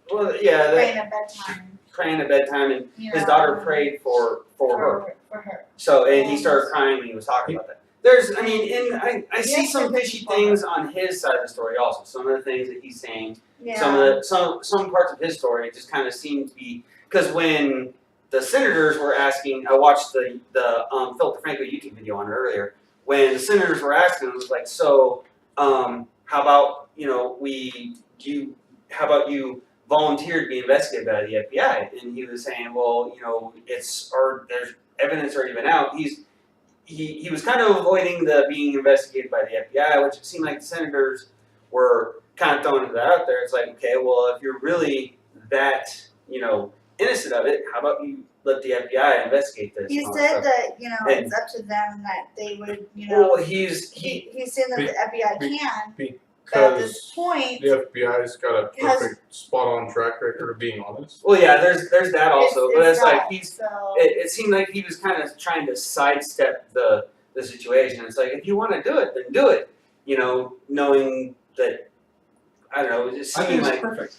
praying at bedtime, and his daughter prayed for her. For her. So, and he started crying when he was talking about that. I see some fishy things on his side of the story also. Some of the things that he's saying, some parts of his story just kind of seem to be, because when the senators were asking, I watched the Philip DeFranco YouTube video on it earlier. When the senators were asking, it was like, so how about you volunteered to be investigated by the FBI? And he was saying, well, there's evidence already been out. He was kind of avoiding the being investigated by the FBI, which it seemed like the senators were kind of throwing that out there. It's like, okay, well, if you're really that, innocent of it, how about you let the FBI investigate this? He said that, it's up to them that they would, Well, he's saying that the FBI can. But at Because this point, the FBI's got a perfect spot-on track record of being honest. Well, yeah, there's that also, but it's like so it seemed like he was kind of trying to sidestep the situation. It's like, if you want to do it, then do it. Knowing that I don't know. It just I think seemed it's like perfect.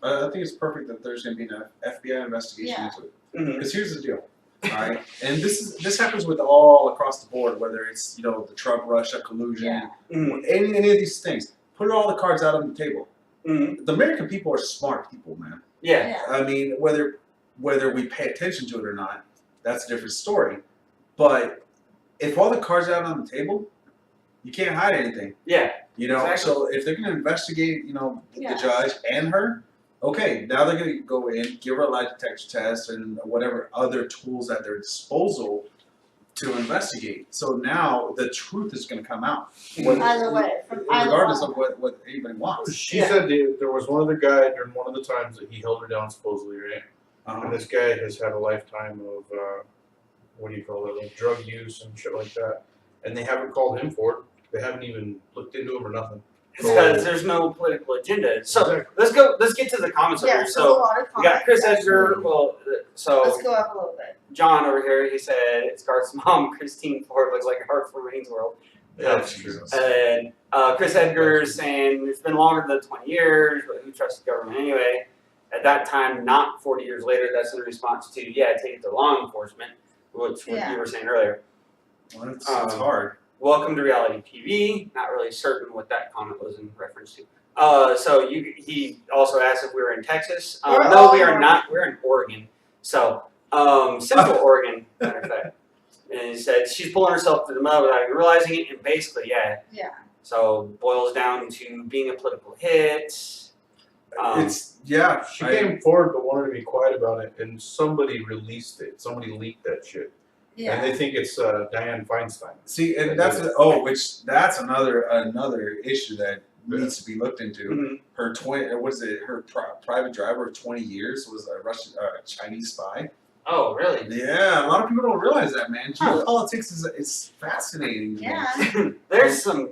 I think it's perfect that there's going to be an FBI investigation Yeah. into it. Mhm. Because here's the deal, all right? And this happens with all across the board, whether it's the Trump Russia collusion, Yeah. Mhm. any of these things. Put all the cards out on the table. Mhm. The American people are smart people, man. Yeah. Yeah. I mean, whether we pay attention to it or not, that's a different story. But if all the cards are out on the table, you can't hide anything. Yeah. Exactly. So if they're going to investigate, Yeah. the judge and her, okay, now they're going to go in, give her a lie detector test and whatever other tools at their disposal to investigate. So now the truth is going to come out. Either way, from either regardless one. of what anybody wants. She Yeah. said there was one other guy during one of the times that he held her down supposedly, right? And this guy has had a lifetime of what do you call it, like drug use and shit like that. And they haven't called him for it. They haven't even looked into him or nothing. Because there's no political agenda. So Exactly. let's get to the comments over Yeah, here. so a So lot of we got Chris comments, Edgar. actually. Well, so Let's go up a little bit. John over here, he said it's Garth's mom, Christine Ford, looks like Garth from Wayne's World. Yeah, Jesus. And Chris Edgar is saying it's been longer than 20 years, but who trusts the government anyway? At that time, not 40 years later, that's in response to, take it to law enforcement, which Yeah. you were saying earlier. Well, it's hard. Welcome to reality TV. Not really certain what that comment was in reference to. So he also asked if we were in Texas. We're No, all we are in not. We're in Oregon. So Central Oregon, matter of fact. And he said she's pulling herself to the mud without even realizing it, and basically, yeah. So boils down to being a political hit. She came forward but wanted to be quiet about it, and somebody released it. Somebody leaked that shit. Yeah. And they think it's Dianne Feinstein. See, and that's another issue that needs to be looked into. Mm-hmm. Her private driver of 20 years was a Russian, Chinese spy. Oh, really? Yeah, a lot of people don't realize that, man. Geopolitics is fascinating. to me. Yeah. There's some.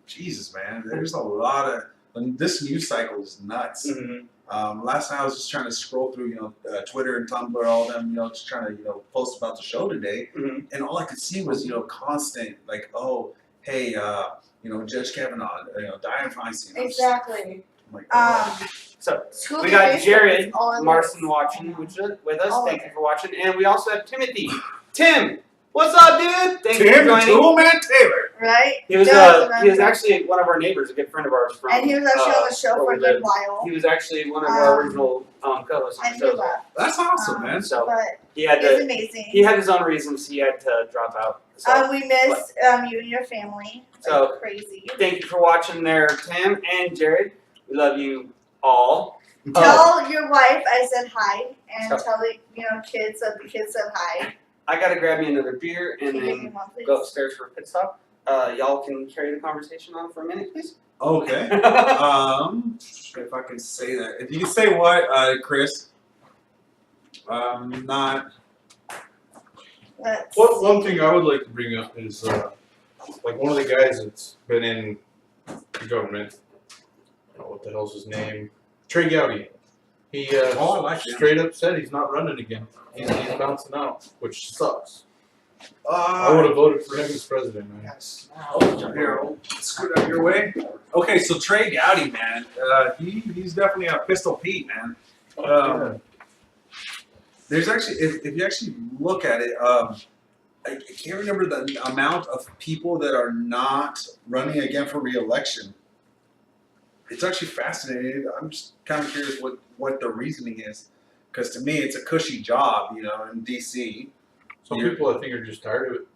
Jesus, man. There's a lot of. This news cycle is nuts. Mm-hmm. Last night I was just trying to scroll through, Twitter and Tumblr, all them, just trying to, post about the show today, Mhm. and all I could see was, constant, like, oh, hey, Judge Kavanaugh, Dianne Feinstein. Exactly. I'm like, oh. So School we got division Jared is all in Marston this. watching with us. All Thank of you it. for watching, and we also have Timothy. Tim, what's up, dude? Thank you for Tim the joining. Toolman Taylor. Right? He was Does he was remember. actually one of our neighbors, a good friend of ours from. And he was actually on the show where for we a good live. while. He was actually one of our original co-hosts on And the he show. left. That's awesome, man. So But he had it's to. amazing. He had his own reasons. He had to drop out. So We miss you and your family. So- Like crazy. thank you for watching there, Tim and Jared. We love you all. Tell your wife I said hi, and So- tell the kids that the kids said hi. I gotta grab me another beer and Can you give me then one, please? go upstairs for a pit stop. Y'all can carry the conversation on for a minute, please. Okay. If I can say that. If you can say what, Chris? Not. Let's One thing I would like to bring up is like one of the guys that's been in the government. What the hell's his name? Trey Gowdy. He I like him. straight up said he's not running again. He's bouncing out, which sucks. I would have voted for him as president, man. Here, I'll scoot out your way. Okay, so Trey Gowdy, man, he's definitely a Pistol Pete, man. There's actually, if you actually look at it, I can't remember the amount of people that are not running again for re-election. It's actually fascinating. I'm just kind of curious what the reasoning is, because to me, it's a cushy job, in DC. Some people I think are just tired of it.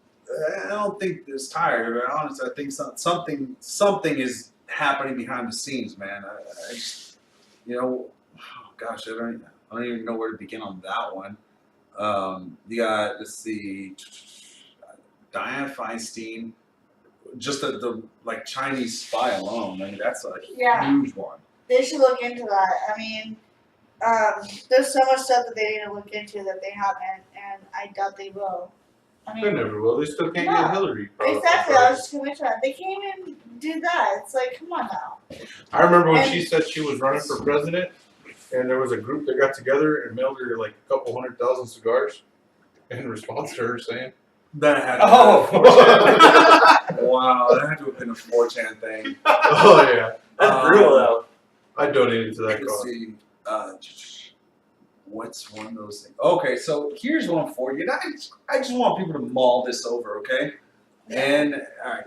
I don't think it's tired of it. Honestly, I think something is happening behind the scenes, man. I just, oh gosh, I don't even know where to begin on that one. You got, let's see, Dianne Feinstein, just the Chinese spy alone. I mean, that's a huge one. They should look into that. I mean, there's so much stuff that they need to look into that they haven't, and I doubt they will. I They mean, never will. They still can't No. get Hillary. exactly. I was just gonna mention that. They can't even do that. It's like, come on now. I remember when And- she said she was running for president, and there was a group that got together and mailed her like a couple 100,000 cigars in response to her saying, That had to wow, that had to have been a 4chan thing. Oh yeah, That's brutal though. I donated to that Let's cause. see. What's one of those things? Okay, so here's one for you. And I just want people to mull this over, okay? And all right.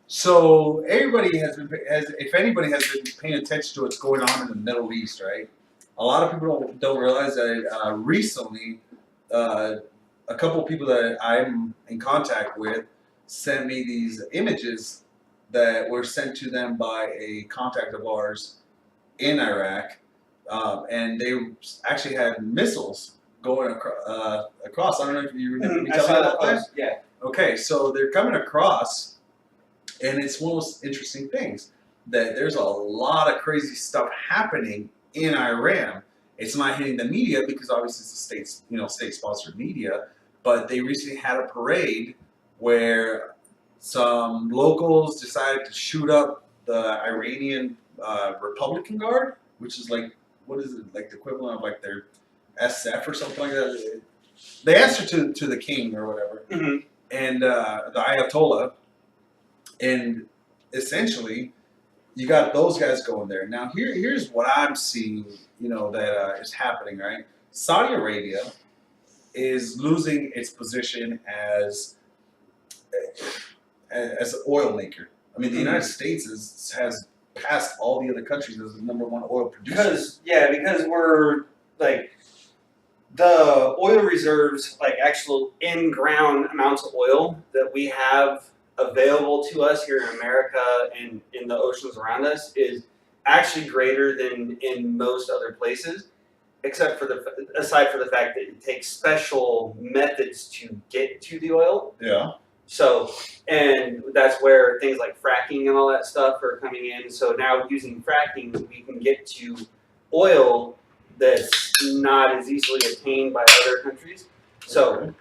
So everybody if anybody has been paying attention to what's going on in the Middle East, right? A lot of people don't realize that recently, a couple of people that I'm in contact with sent me these images that were sent to them by a contact of ours in Iraq, and they actually had missiles going across. I don't know if you remember me telling you about that. Yeah. Okay, so they're coming across, and it's one of those interesting things that there's a lot of crazy stuff happening in Iran. It's not hitting the media because obviously it's a state-sponsored media, but they recently had a parade where some locals decided to shoot up the Iranian Republican Guard, which is like, what is it, like the equivalent of like their SF or something like that. They answer to the king or whatever, and the Ayatollah, and essentially you got those guys going there. Now here's what I'm seeing, that is happening, right? Saudi Arabia is losing its position as an oil maker. I mean, the United States has passed all the other countries as the #1 oil producer. Because we're like the oil reserves, like actual in-ground amounts of oil that we have available to us here in America and in the oceans around us is actually greater than in most other places, aside for the fact that it takes special methods to get to the oil. Yeah. So, and that's where things like fracking and all that stuff are coming in. So now using fracking, we can get to oil that's not as easily attained by other countries. So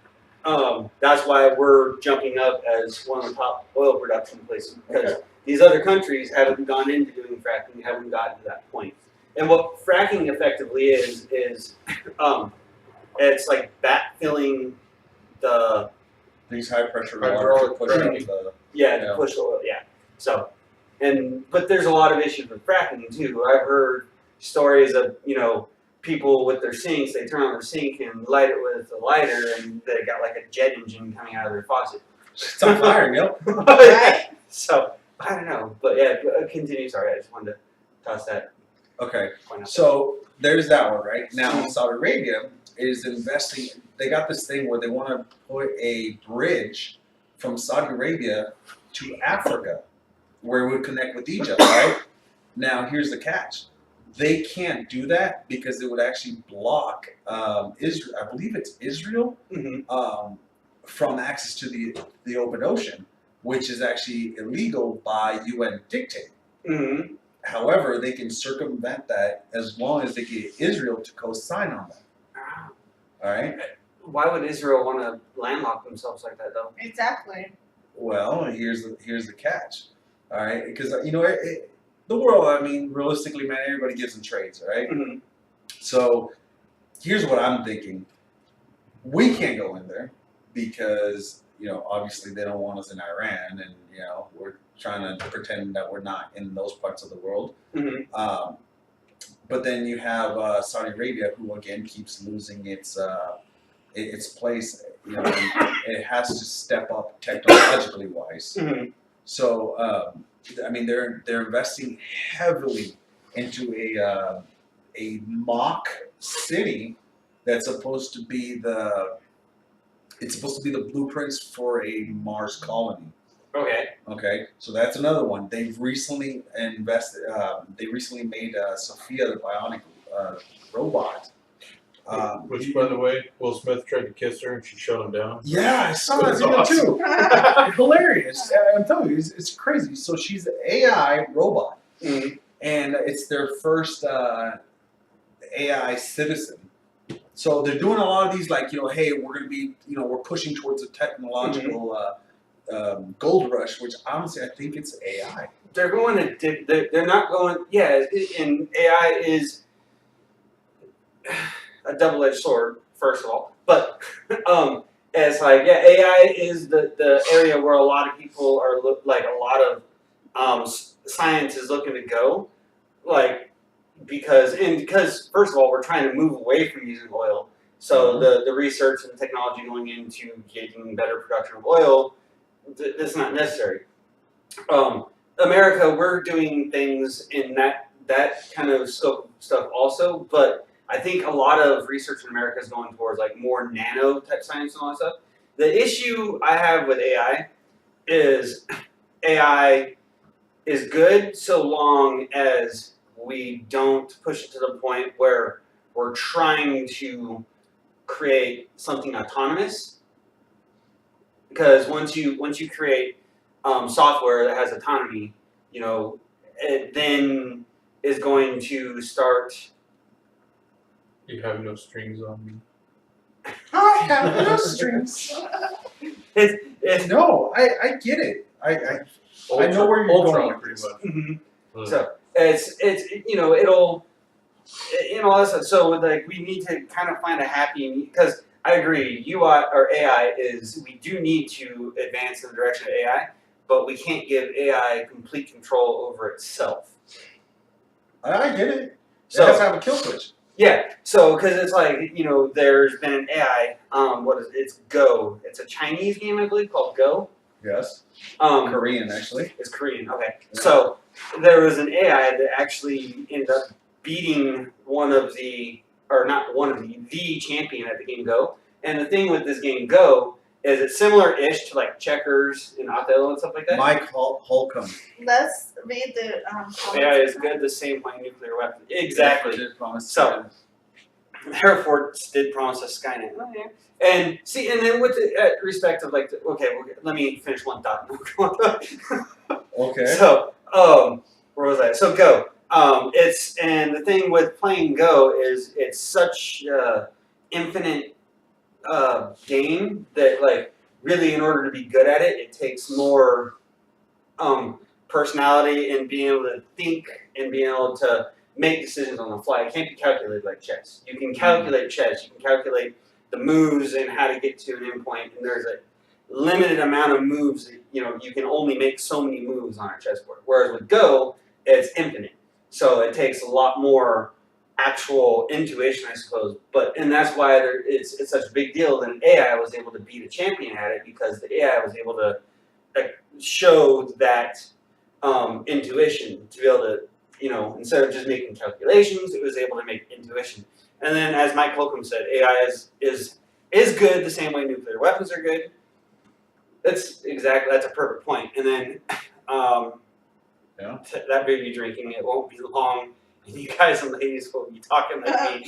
that's why we're jumping up as one of the top oil production places, because these other countries haven't gone into doing fracking, haven't gotten to that point. And what fracking effectively is it's like backfilling These high pressure Hydraulic water to push fracking. out the. to push the oil, So, but there's a lot of issues with fracking too. I've heard stories of, people with their sinks, they turn on their sink and light it with a lighter and they got like a jet engine coming out of their faucet. It's on fire, So, I don't know. But yeah, continue. Sorry, I just wanted to toss that. Okay, point out. so there's that one, right? Now, Saudi Arabia is investing. They got this thing where they want to put a bridge from Saudi Arabia to Africa, where it would connect with Egypt, right? Now, here's the catch. They can't do that because it would actually block Israel. I believe it's Israel from access to the open ocean, which is actually illegal by UN dictate. However, they can circumvent that as long as they get Israel to co-sign on that. All right. Why would Israel want to landlock themselves like that, though? Exactly. Well, here's the catch. All right, because the world. I mean, realistically, man, everybody gives in trades, right? So here's what I'm thinking. We can't go in there because obviously they don't want us in Iran, and we're trying to pretend that we're not in those parts of the world. But then you have Saudi Arabia, who again keeps losing its place. It has to step up technologically wise. So I mean, they're investing heavily into a mock city that's supposed to be the blueprints for a Mars colony. Okay, so that's another one. They've recently invested. They recently made Sophia the bionic robot. Which, by the way, Will Smith tried to kiss her and she shut him down. Yeah, I saw that video too. Hilarious. I'm telling you, it's crazy. So she's an AI robot, and it's their first AI citizen. So they're doing a lot of these, like, hey, we're going to be, we're pushing towards a technological gold rush, which honestly I think it's AI. They're going to, they're not going, and AI is a double-edged sword, first of all, but it's like, yeah, AI is the area where a lot of people are a lot of science is looking to go, like because first of all we're trying to move away from using oil, so the research and technology going into getting better production of oil, that's not necessary. America, we're doing things in that kind of stuff also, but I think a lot of research in America is going towards like more nano type science and all that stuff. The issue I have with AI is AI is good so long as we don't push it to the point where we're trying to create something autonomous. Because once you create software that has autonomy, it then is going to start. You have no strings on me. I have no strings. No, I get it. I know where you're Ultron, going. pretty much. Mm-hmm. So it's it'll all that stuff. So like we need to kind of find a happy, because I agree, UI or AI we do need to advance in the direction of AI, but we can't give AI complete control over itself. I get it. So it has to have a kill switch. Yeah, so because it's like there's been an AI. It's Go. It's a Chinese game, I believe, called Go. Yes. Korean, actually. It's Korean. Okay, Yeah. so there was an AI that actually ended up beating the champion at the game Go. And the thing with this game Go is it's similar-ish to like checkers and Othello and stuff like that. Mike Holcomb. Let's read the AI is good the same way nuclear weapons. Exactly. So, Air Force did promise us Skynet. Oh, yeah. And see, and then with the respect of let me finish one thought. Okay. So, where was I? So Go. And the thing with playing Go is it's such infinite game that like really in order to be good at it, it takes more personality and being able to think and being able to make decisions on the fly. It can't be calculated like chess. You can calculate chess. You can calculate the moves and how to get to an endpoint, and there's a limited amount of moves that, you can only make so many moves on a chessboard. Whereas with Go, it's infinite. So it takes a lot more actual intuition, I suppose. And that's why it's such a big deal. And AI was able to beat a champion at it because the AI was able to show that intuition to be able to, instead of just making calculations, it was able to make intuition. And then, as Mike Holcomb said, AI is good the same way nuclear weapons are good. That's a perfect point. And then that beer you're drinking, it won't be long. You guys and ladies will be talking like me.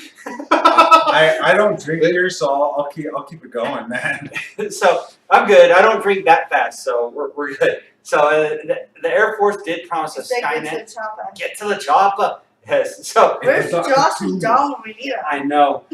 I don't drink beer, so I'll keep it going, man. So I'm good. I don't drink that fast, so we're good. So the Air Force did promise us Skynet. Get to the chopper. Yes. So where's Josh and Dom when we need him? I know.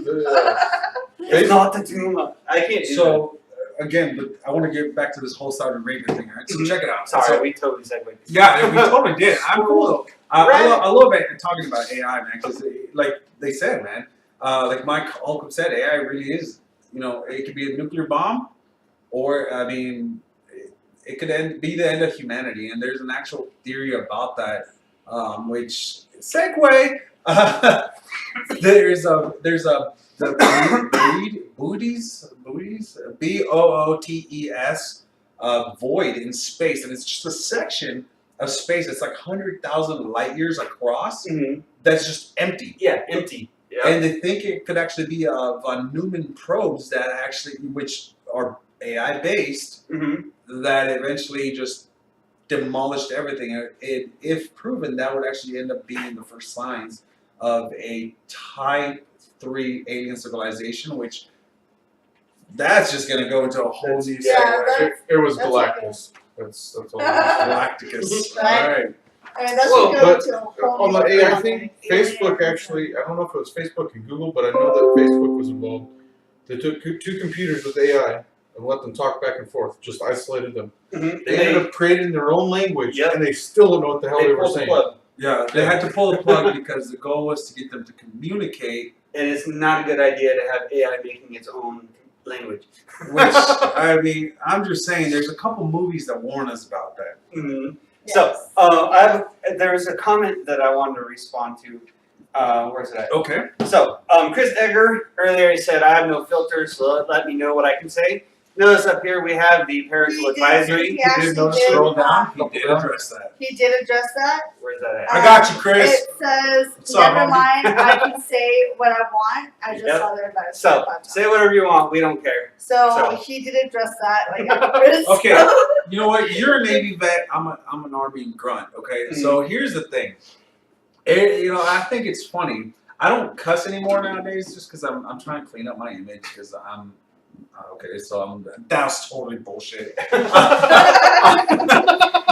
It's not the tumor. I can't do So again, but I want to get back to this whole Saudi Arabia thing. Right? So check it out. Sorry, we totally segued. Yeah, we totally did. I'm cool though. I love it, talking about AI, man, because like they said, man, like Mike Holcomb said, AI really is, it could be a nuclear bomb, or I mean, it could be the end of humanity. And there's an actual theory about that, which segue. There's the Booties, BOOTES, void in space, and it's just a section of space. It's like 100,000 light years across. Mm-hmm. That's just empty. Yeah, empty. Yeah. And they think it could actually be von Neumann probes which are AI based, that eventually just demolished everything. If proven, that would actually end up being the first signs of a Type 3 alien civilization, which that's just going to go into a whole new Yeah, it was Galactus. That's all. Galacticus. All right. I mean, that's Well, what but to a whole on the new AI level. thing, Facebook actually, I don't know if it was Facebook and Google, but I know that Facebook was involved. They took two computers with AI and let them talk back and forth, just isolated them. Mm-hmm. They ended up creating their own language, Yep. and they still don't know what the hell they were pulled the saying. plug. Yeah, they had to pull the plug because the goal was to get them to communicate. And it's not a good idea to have AI making its own language. Which, I mean, I'm just saying, there's a couple movies that warn us about that. Mm-hmm. Yes. So, there's a comment that I wanted to respond to. Where's it at? Okay. So, Chris Egger earlier he said, I have no filters, so let me know what I can say. Notice up here we have the parental advisory. He actually notice did, scroll down. He did address that. He did address that. Where's that at? I got you, Chris. It says, What's up, never homie? mind, I can say what I want. I just Yep. saw their advice. So, say whatever you want, we don't care. So so. he did address that, like afterwards. Okay. You know what? You're a Navy vet. I'm an Army grunt. Okay. Mm-hmm. So here's the thing. I think it's funny. I don't cuss anymore nowadays, just because I'm trying to clean up my image. Because I'm okay. So that's totally bullshit.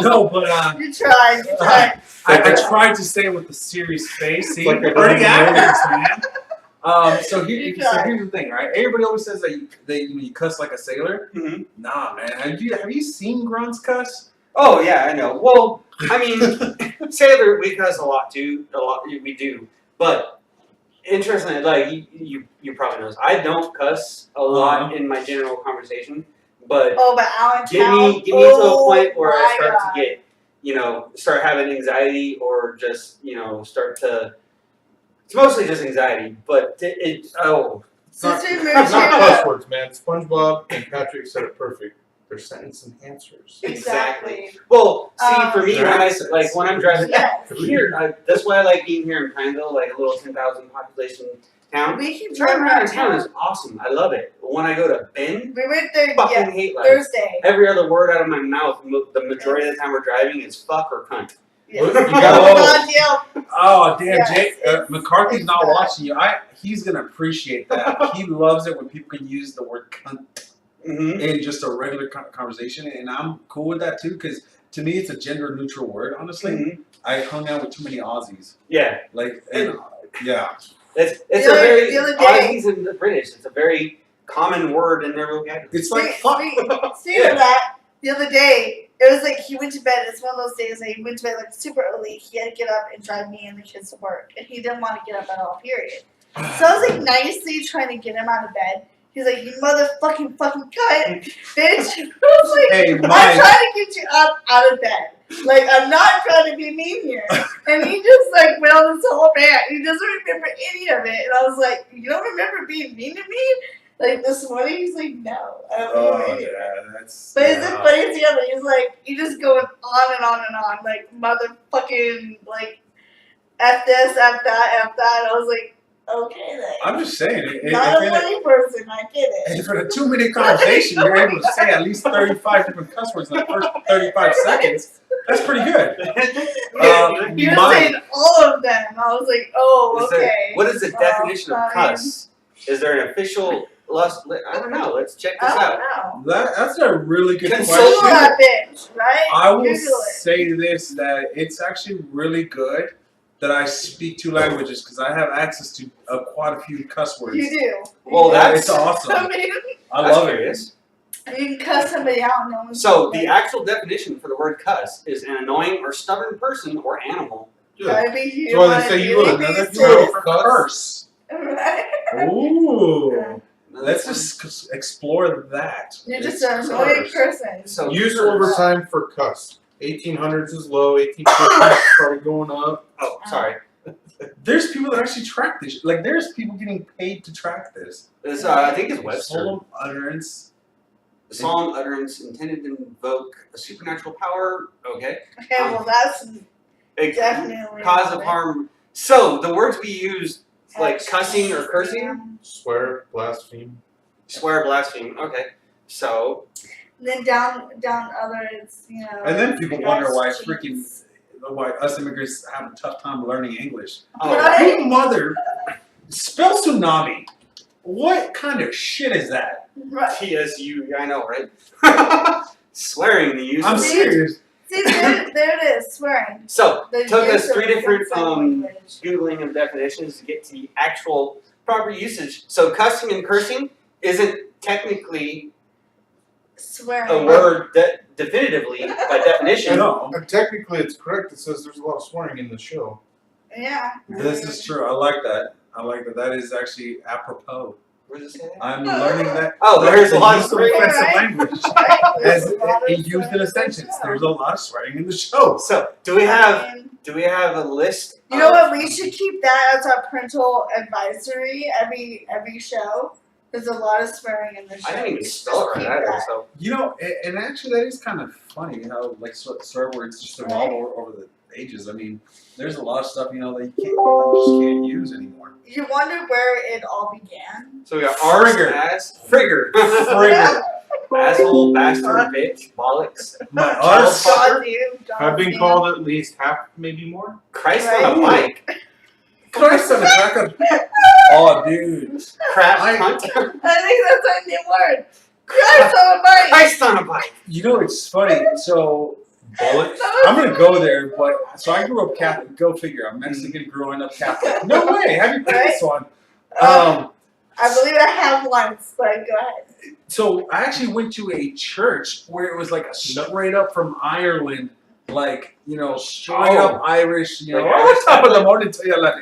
No, but You tried. I tried to say it with a serious face. See, Like a pretty dummy actors, man. So You here's tried. the thing, right? Everybody always says that you cuss like a sailor. Mm-hmm. Nah, man. Have you seen grunts cuss? Oh, yeah, I know. Well, I mean, sailor, we cuss a lot too. We do. But, interestingly, like, you probably know this. I don't cuss a lot in my general conversation. But Oh, but Allentown. get me to a point where I my start God. to get, start having anxiety or just, start to. It's mostly just anxiety, but It's not, Since we moved it's not here, cuss words, man. SpongeBob and Patrick said it perfect. They're sentence enhancers. exactly. Well, see, for me, That when I'm driving Yes. here, that's why I like being here in Pineville, like a little 10,000 population town. We keep Driving driving around town is awesome. I love it. But when I go to Bend, We went there fucking hate life. Thursday. Every other word out of my mouth, the majority of the time we're driving is fuck or cunt. Yes. You Oh, gotta- God, yeah. Oh damn, Yes, Jake! it's- McCarthy's it's not bad. watching you. He's gonna appreciate that. He loves it when people can use the word cunt Mm-hmm. in just a regular conversation, and I'm cool with that too. Because to me, it's a gender neutral word. Honestly, Mm-hmm. I hung out with too many Aussies. Yeah. Yeah. It's The a other- very the other day- Aussies and the British. It's a very common word in their vocabulary. It's like fuck. Speaking of that, the other day, it was like he went to bed. It's one of those days that he went to bed like super early. He had to get up and drive me and the kids to work, and he didn't want to get up at all. Period. So I was like nicely trying to get him out of bed. He's like, "You motherfucking cut, bitch!" I was like, Hey, "I'm Mike. trying to get you up out of bed. Like I'm not trying to be mean here." And he just like went on this whole rant. He doesn't remember any of it, and I was like, "You don't remember being mean to me?" Like this morning, he's like, "No, I don't remember Oh any of it." yeah, that's. But it's the funniest thing ever. He's like, you just going on and on and on, like motherfucking, like, F this, F that, F that. And I was like, okay then. I'm just saying. Not a If funny person, I get it. for the 2-minute conversation, you're able to say at least 35 different cuss words in the first 35 seconds. That's pretty good. He was Mike. saying all of them. I was like, oh, Is there- okay. what is the Oh, definition of fine. cuss? Is there an official lust? I don't know. Let's check I this don't out. know. That's a really good Consult Google question. that bitch, right? I will Google it. say this, that it's actually really good that I speak 2 languages because I have access to quite a few cuss words. You do. Well, Yeah, that's it's awesome. I mean, I that's love it. curious. you can cuss somebody out and no one's So like, the actual definition for the word cuss is an annoying or stubborn person or animal. Yeah. Gotta be That's why they say you human, would another beast term is- for Curse. Right? Ooh. Another Let's one. just explore that. You're just It's an annoying curse. person. So Use curse. over time for cuss. 1800s is low. 1850s started going up. Oh, sorry. There's people that actually track this. Like, there's people getting paid to track this. This, I think it's Webster. Solemn utterance. The solemn utterance intended to invoke a supernatural power. Okay. Okay, well that's A definitely cause of harm. So the words we use, like cussing or cursing, Swear, blaspheme. swear, blaspheme. Okay. So And then down other, it's And then people wonder why dress jeans. why us immigrants have a tough time learning English. oh, Right. Hey, mother, spell tsunami. What kind of shit is that? Right. TSU. I know, right? Swearing the use. I'm of serious. See, there it is, swearing. So The took use us of 3 different offensive language. googling of definitions to get to the actual proper usage. So cussing and cursing isn't technically Swearing. a word that definitively by definition. No, And technically, it's correct. It says there's a lot of swearing in the show. Yeah. this is true. I like that. I like that. That is actually apropos. Where does it say that? I'm learning that. Oh, there's a lot of use swearing. offensive Right? language Right? There's as a lot of used in swearing a sentence. show. There's a lot of swearing in the show. So, do we I have mean, a list? you know what? We should keep that as our parental advisory every show. There's a lot of swearing in the show. I didn't even We should spell it just right keep either. that. So, You know, and actually that is kind of funny how like swear words just evolve over the ages. I mean, there's a lot of stuff that you just can't use anymore. You wonder where it all began. we got arse, Frigger. ass, frigger, Frigger. asshole, bastard, bitch, bollocks, My Child arse. fucker. I've been called at least half, maybe more. Christ Right. on a bike, Christ on the back of. Oh, dude. crap, I- cunt. I think that's our new word. Christ on a bike. Christ on a bike. You know, it's funny. So, I'm gonna go there, but so I grew up Catholic. Go figure. I'm Mexican, growing up Catholic. No way. Have you played this one? I believe I have once, but go ahead. So I actually went to a church where it was like a straight up from Ireland, like straight up Irish. Like What's top of the morning to you, like,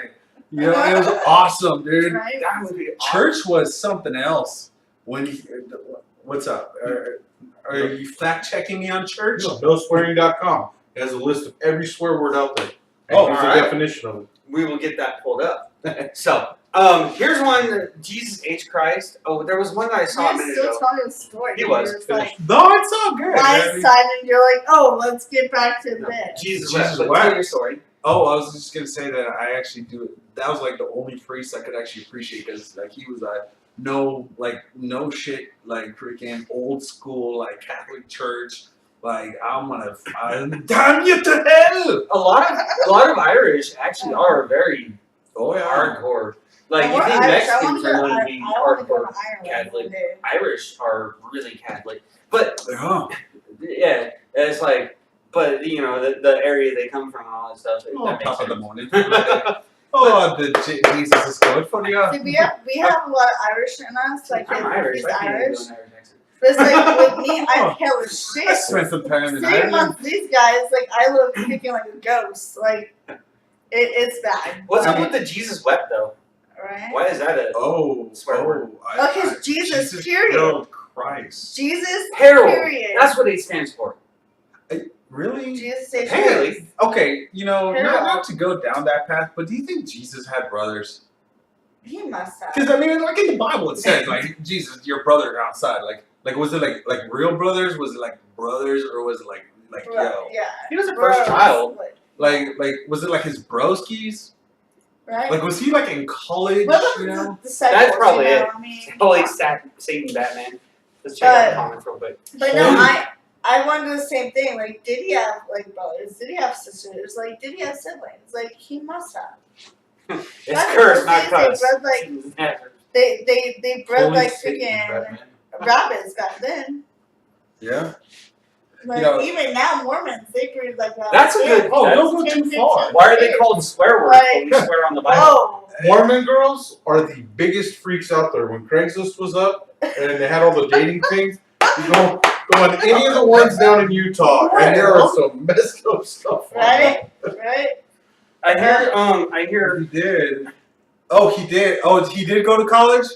it was awesome, dude. Right? That would be Church was something else. What's up? Are you fact checking me on church? No, NoSwearing.com has a list of every swear word out there. And Oh, here's the alright. definition of it. We will get that pulled up. So, here's one. Jesus H Christ. Oh, there was one that I saw a You're minute still ago. telling a story. He was. It's like No, it's all good. I mean- blindsided, and you're like, oh, let's get back to No, this. Jesus, Jesus what? what? Tell your story. Oh, I was just gonna say that I actually do it. That was like the only priest I could actually appreciate because like he was no shit like freaking old school like Catholic church. Like I'm damn you to hell. A lot of Irish actually are very Oh yeah. hardcore. Like you Or think Irish. I Mexicans wanna are go going to to be I want to go hardcore. to Ireland Catholic. one day. Irish are really Catholic, but Yeah. yeah, it's like, but the area they come from and all that stuff. Oh, that makes top of the sense. morning. Oh, Jesus is good for you. See, we have a lot of Irish in us. Like I'm Irish. he's I can't Irish. do an Irish accent. But it's like with me, I'm Oh. pale as shit. I spent some time in Sitting Ireland. amongst these guys, like I look speaking like a ghost. Like it's bad. What's up with the Jesus wept though? Right? Why is that a Oh, Swear word. Okay, Jesus, period. Oh, Christ. Jesus, Herald? period. That's what it stands for. Really? Jesus is Apparently. Okay, Herald. not to go down that path, but do you think Jesus had brothers? He must have. Because I mean, like in the Bible, it says like Jesus, your brother outside. Like was it like real brothers? Was it like brothers, or was it like Bro, yo? yeah. He was the Bro, first child. Like was it like his broskis? Right? Like was he like in college? What about You know? the disciples, That's probably it. I mean, Holy Satan Batman. Let's check out the comments real quick. But no, I wonder the same thing. Like, did he have like brothers? Did he have sisters? Like, did he have siblings? Like, he must have. It's That's cursed, the not thing, cussed. they bred they bred Holy like Satan, freaking Batman. rabbits back then. Yeah. Like You know- even now Mormons they breed like rabbits. That's a good- Oh, That's- don't go too far. Why are they called swear words when we swear on the Bible? Oh, Mormon girls are the biggest freaks out there. When Craigslist was up and they had all the dating things, you go on any of the ones down in Utah, and there are some messed up stuff. on right, right. I hear He did. Oh, he did. Oh, he did go to college.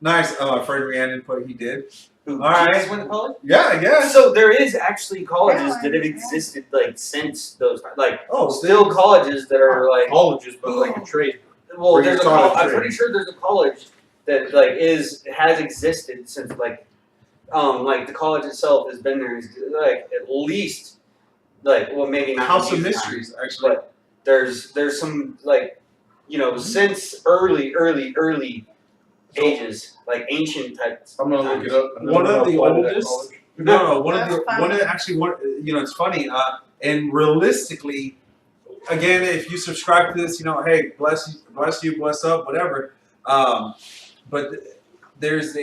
Nice. Oh, my friend Rhiannon put he did. who All right. Jesus went to college? Yeah, I guess. So there is actually colleges Yeah, that have yeah. existed like since those times. Like Oh, still colleges that are like Colleges, but like a trade. well, where there's you a taught a I'm trade. pretty sure there's a college that like has existed since like the college itself has been there like at least like well maybe not House of in these Mysteries, times, actually. but there's some like since early ages like ancient types. I'm gonna look it up. and then One I'm of gonna the apply to that oldest- college. No, That's it's funny. And realistically, again, if you subscribe to this, hey, bless you, bless up, whatever. But there's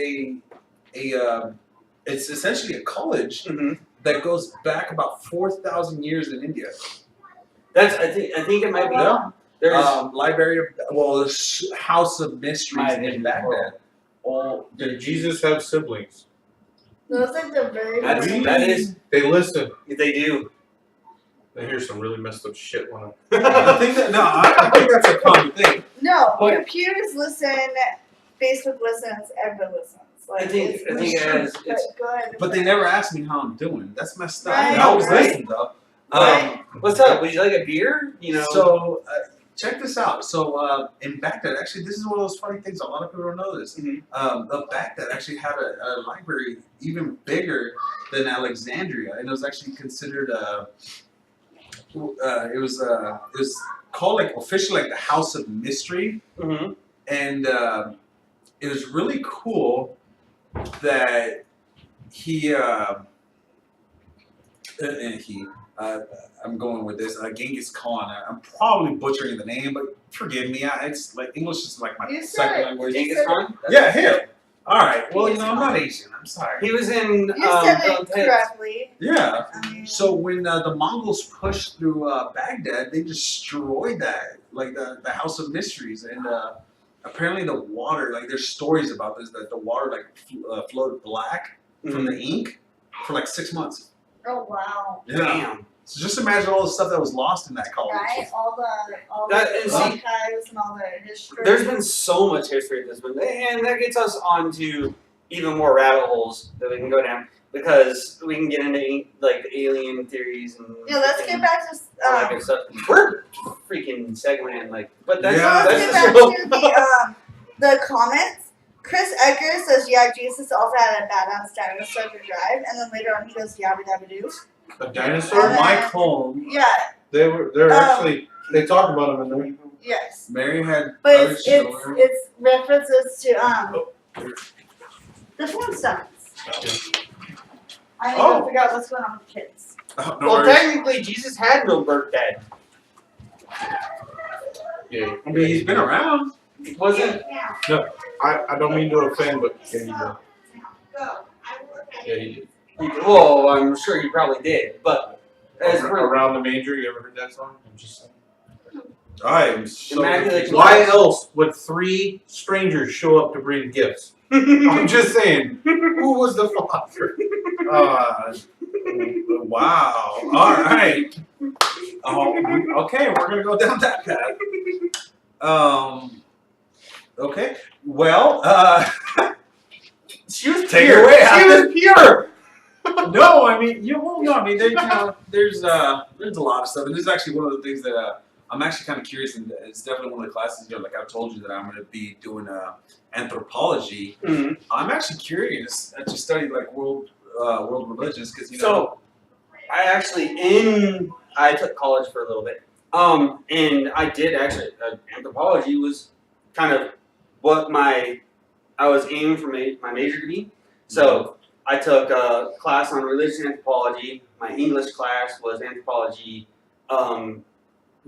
it's essentially a college Mhm. that goes back about 4,000 years in India. That's I think it might be. Yeah. There's The House of Mysteries in Baghdad. Did Jesus have siblings? Those are the very that is They listen. they do. They hear some really messed up shit when I think that's a common thing. no But- computers listen Facebook listens, everybody listens. Like, I think it's good. But they never ask me how I'm doing. That's messed up. Right, I always right. listen though. Right. What's up? Would you like a beer? You know. So check this out. So in Baghdad, actually, this is one of those funny things. A lot of people don't know this. Mhm. Baghdad actually had a library even bigger than Alexandria, and it was actually considered it was called like officially like the House of Mystery, Mhm. and it was really cool that he. I'm going with this. Genghis Khan. I'm probably butchering the name, but forgive me. It's like English is like my You said second it. language. Genghis Khan? Yeah, him. All right. Well, you know, I'm not Asian. I'm sorry. He was in. You said Bill it and Ted's. correctly. Yeah. I mean, So when the Mongols pushed through Baghdad, they destroyed that, like the House of Mysteries, and apparently the water, like there's stories about this that the water like flowed black from the ink for like 6 months. oh wow. Yeah. Damn. So just imagine all the stuff that was lost in that college. Right? All That- the and see, archives and all the history. There's been so much history of this one, and that gets us onto even more rabbit holes that we can go down because we can get into like the alien theories and Yeah, let's get back to all that good stuff. We're freaking segueing like, but that's Yeah. let's that's get just back to the comments. Chris Edgar says, "Yeah, Jesus also had a badass dinosaur to drive," and then later on he goes, "Yabba dabba doo." A dinosaur? And Mike Holm, Yeah, They're actually, they talk about them in there. yes, Mary had but other it's children. it's references to the Flintstones. I need to figure out what's going on with kids. Oh, no well, worries. technically Jesus had no birthday. Yeah. I mean, he's been around. Wasn't Yeah. I don't mean to offend, but yeah, he did. Go. I will look at Yeah, it. he did. well, I'm sure he probably did, but as for Around the Manger, you ever heard that song? I'm just saying. I am so Immaculate confused. Why else would 3 strangers show up to bring gifts? I'm just saying. Who was the father? Wow. All right. Okay, we're gonna go down that path. Okay. Well, she was Take it pure. away, She Alfred. was pure. no, I mean I mean there's a lot of stuff, and this is actually one of the things that I'm actually kind of curious, and it's definitely one of the classes. You know, like I've told you that I'm going to be doing anthropology. Mhm. I'm actually curious to study like world religions because you know. So, I took college for a little bit. And I did actually, anthropology was kind of what I was aiming for my major to be. So I took a class on religious anthropology. My English class was anthropology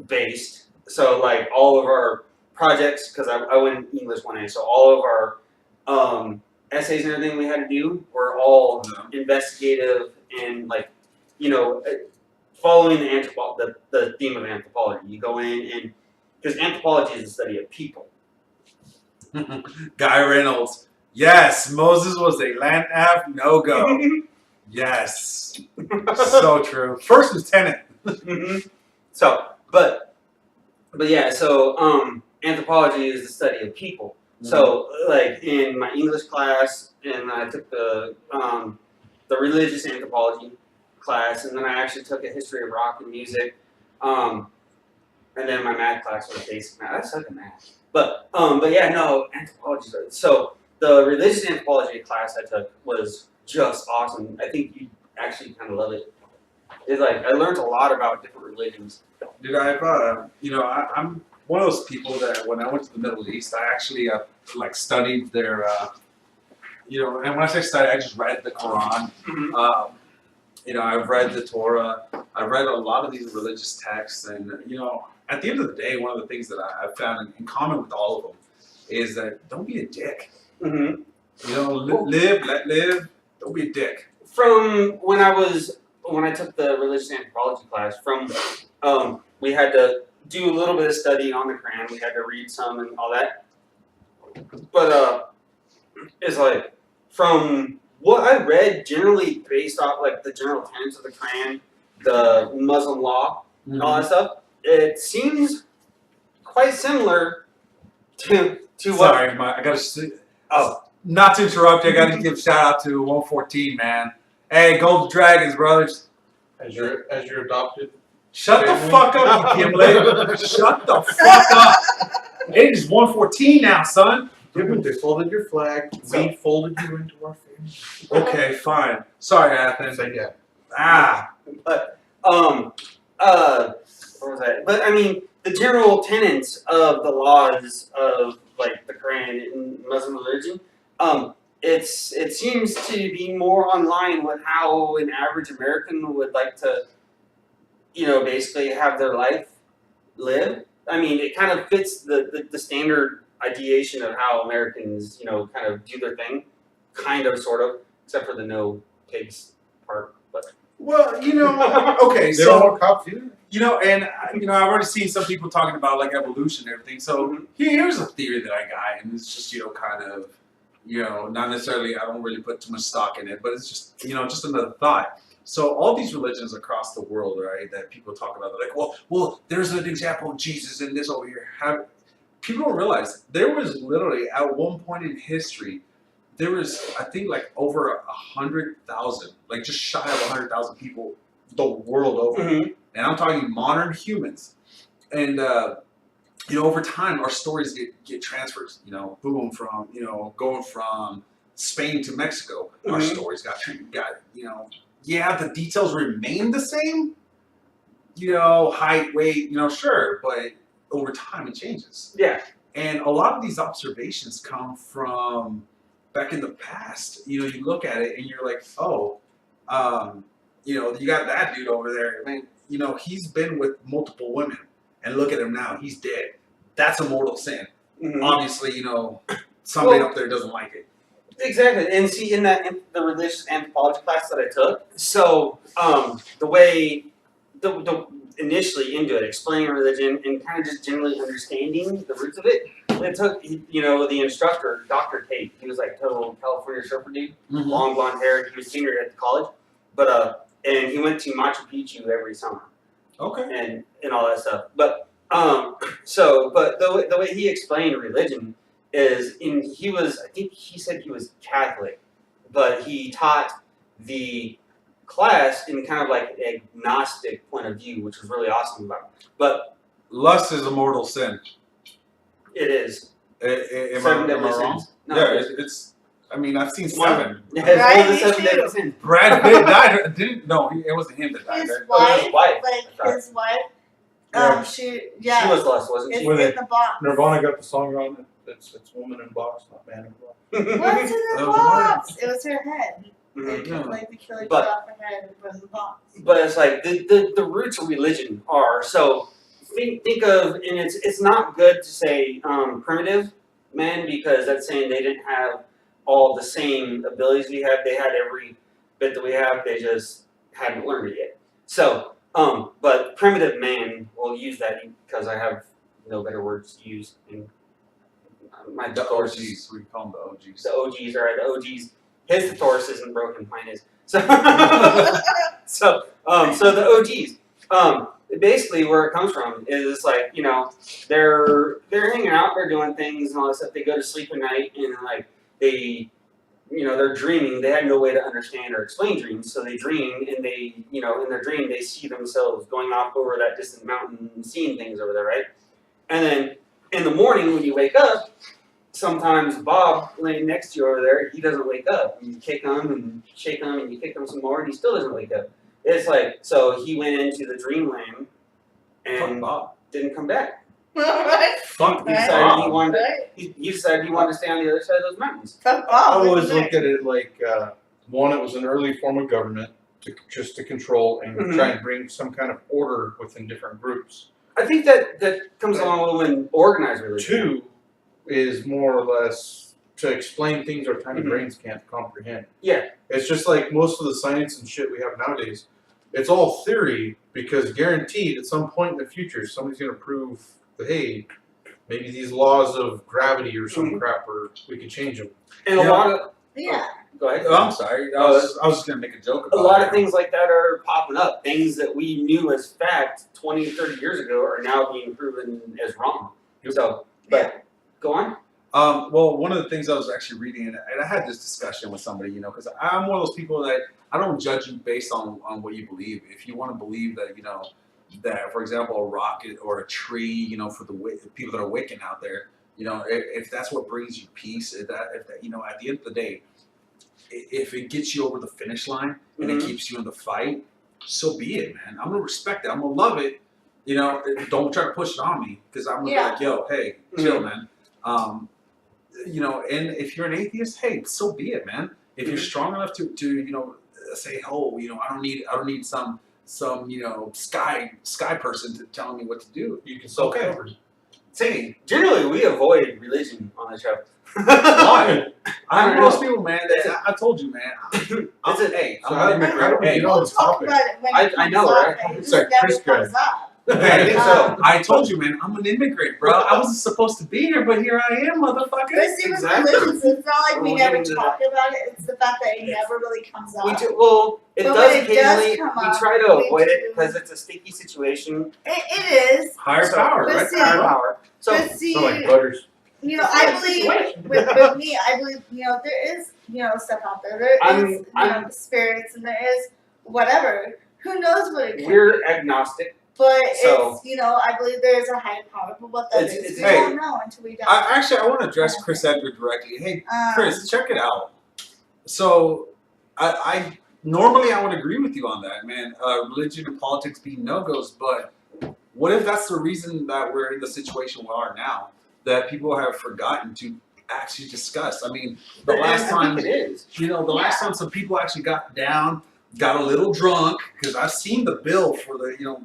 based. So like all of our projects, because I went English 1A, so all of our essays and everything we had to do were all investigative and like, you know, following the theme of anthropology. You go in and because anthropology is the study of people. Guy Reynolds. Yes, Moses was a land nav no go. Yes, so true. First lieutenant. Mhm. So, but yeah. So, anthropology is the study of people. So, like in my English class, and I took the religious anthropology class, and then I actually took a history of rock and music, and then my math class was basic math. I suck at math, but yeah, no, anthropology. So the religious anthropology class I took was just awesome. I think you actually kind of love it. It's like I learned a lot about different religions. Dude, I'm one of those people that when I went to the Middle East, I actually like studied their, and when I say study, I just read the Quran. Mhm. I've read the Torah. I've read a lot of these religious texts, and at the end of the day, one of the things that I've found in common with all of them is that don't be a dick. Mm-hmm. Live, let live. Don't be a dick. From when I took the religious anthropology class, we had to do a little bit of study on the Quran. We had to read some and all that. But it's like from what I read, generally based off like the general tenets of the Quran, the Muslim law, and all that stuff, it seems quite similar To what? Sorry, I gotta. Oh. Not to interrupt you, I gotta give a shout out to 114, man. Hey, Gold Dragons, brothers. As your adopted. Shut the family. fuck up, you gimlet. Shut the fuck up. It is 114 now, son. Yeah, but they folded your flag. So- We folded you into our family. Okay, fine. Sorry, Athens. So yeah. Ah. But what was that? But I mean, the general tenets of the laws of like the Quran and Muslim religion, it seems to be more online with how an average American would like to, basically have their life live. I mean, it kind of fits the standard ideation of how Americans, kind of do their thing, kind of, sort of, except for the no pigs part. But Well, okay, They don't so want cops either. I've already seen some people talking about like evolution and everything. So here's a theory that I got, and it's just kind of not necessarily. I don't really put too much stock in it, but it's just just another thought. So all these religions across the world, right, that people talk about, they're like, well, there's an example of Jesus and this over here. People don't realize there was literally at one point in history, there was I think like over 100,000, like just shy of 100,000 people the world over, and I'm talking modern humans, and over time our stories get transferred. Boom, from going from Spain to Mexico, our stories got yeah, the details remain the same. Height, weight, sure, but over time it changes. yeah. And a lot of these observations come from back in the past. You look at it and you're like, oh, you got that dude over there. Man, he's been with multiple women, and look at him now. He's dead. That's a mortal sin. Obviously, somebody up there doesn't like it. Exactly, and see, in the religious anthropology class that I took, so the way the initially into it, explaining religion and kind of just generally understanding the roots of it, it took the instructor, Dr. Tate. He was like total California surfer dude, long blonde hair. He was senior at the college, but and he went to Machu Picchu every summer. Okay. And all that stuff, but the way he explained religion is I think he said he was Catholic, but he taught the class in kind of like an agnostic point of view, which was really awesome about it. But lust is a mortal sin. it is. Am Seven I deadly wrong? sins. No, Yeah, it's. I mean, I've seen seven. Yeah, it's Right, one of the me seven too. deadly sins. Brad Pitt died. It wasn't him that died. His Right? wife, his wife. his wife, Yeah. she She was lust, wasn't it's she? Were they- in the box. Nirvana got the song wrong. It's woman in box, not man in box. What's in the Oh, box? It was her head. They Mhm. Yeah. like the killer But- cut off her head and put it in the box. But it's like the roots of religion are so. Think of, and it's not good to say primitive men, because that's saying they didn't have all the same abilities we have. They had every bit that we have. They just hadn't learned it yet. So, but primitive man, we'll use that because I have no better words to use in my The thesaurus. OGs. We call them the OGs. The OGs, alright, the OGs. His thesaurus isn't broken, mine is. So, so the OGs. Basically, where it comes from is like, they're hanging out, they're doing things and all this stuff. They go to sleep at night and like they're dreaming. They had no way to understand or explain dreams, so they dream and they, in their dream, they see themselves going off over that distant mountain and seeing things over there, right? And then in the morning when you wake up, sometimes Bob laying next to you over there, he doesn't wake up. You kick him and shake him and you kick him some more and he still doesn't wake up. It's like, so he went into the dreamland Fuck and Bob. didn't come back. Right? Fuck He Right. decided he Bob. wanted to, Right? he decided he wanted to stay on the other side of those mountains. Fuck I Bob. always look look at it like one, it was an early form of government to control and Mhm. try and bring some kind of order within different groups. I think that comes along with organized religion. Two is more or less to explain things our tiny Mhm. brains can't comprehend. Yeah. It's just like most of the science and shit we have nowadays. It's all theory, because guaranteed at some point in the future somebody's gonna prove that, hey, maybe these laws of gravity or some Mhm. crap, or we could change them. And a Yeah. lot of, Yeah. go ahead. Oh, I'm sorry. I was just gonna make a joke A about lot it. of things like that are popping up. Things that we knew as fact 20, 30 years ago are now being proven as wrong. So, but Go on. Well, one of the things I was actually reading, and I had this discussion with somebody, you know, because I'm one of those people that I don't judge you based on what you believe. If you want to believe that, you know, that, for example, a rocket or a tree, you know, for the people that are Wiccan out there, you know, if that's what brings you peace, if that, you know, at the end of the day, if it gets you over the finish line and it keeps you in the fight, so be it, man. I'm gonna respect it. I'm gonna love it. You know, don't try to push it on me because I'm gonna be like, yo, hey, chill, man. You know, and if you're an atheist, hey, so be it, man. If you're strong enough to you know, say, oh, you know, I don't need some you know, sky person to telling me what to do. You can self-cover. See, generally we avoid religion on the show. Why? I I'm don't those know. people, man. That I told you, man. I'm an A. So I'm an immigrant. you know We'll the talk topic. about it when it I comes know, up. right? It It's just like never Chris guy. comes up. I think so. I told you, man. I'm an immigrant, bro. I wasn't supposed to be here, but here I am, motherfucker. But see, with Exactly. religions, it's not like we We'll never get into talk about it. It's the fact that it never really comes up. We do, well, it But does when it does occasionally. come We up, try to we avoid it do. because it's a sticky situation. It is. Higher So- power, but right? see- Higher power. So But see, Sound like Butters. you know, I believe with me, I believe, you know, there is, you know, stuff out there. There I'm- is, you know, spirits, and there is whatever. Who knows what it could we're be? agnostic. But so- it's, you know, I believe there is a higher power. But what that It's- is, it's- we hey, don't know until we don't. I want to address Chris Edgar directly. Hey, Chris, check it out. So, I normally I would agree with you on that, man. Religion and politics being no-goes, but what if that's the reason that we're in the situation we are now? That people have forgotten to actually discuss. I mean, the last time, I think it is. you know, the last time some people actually got down, got a little drunk, because I've seen the bill for the, you know,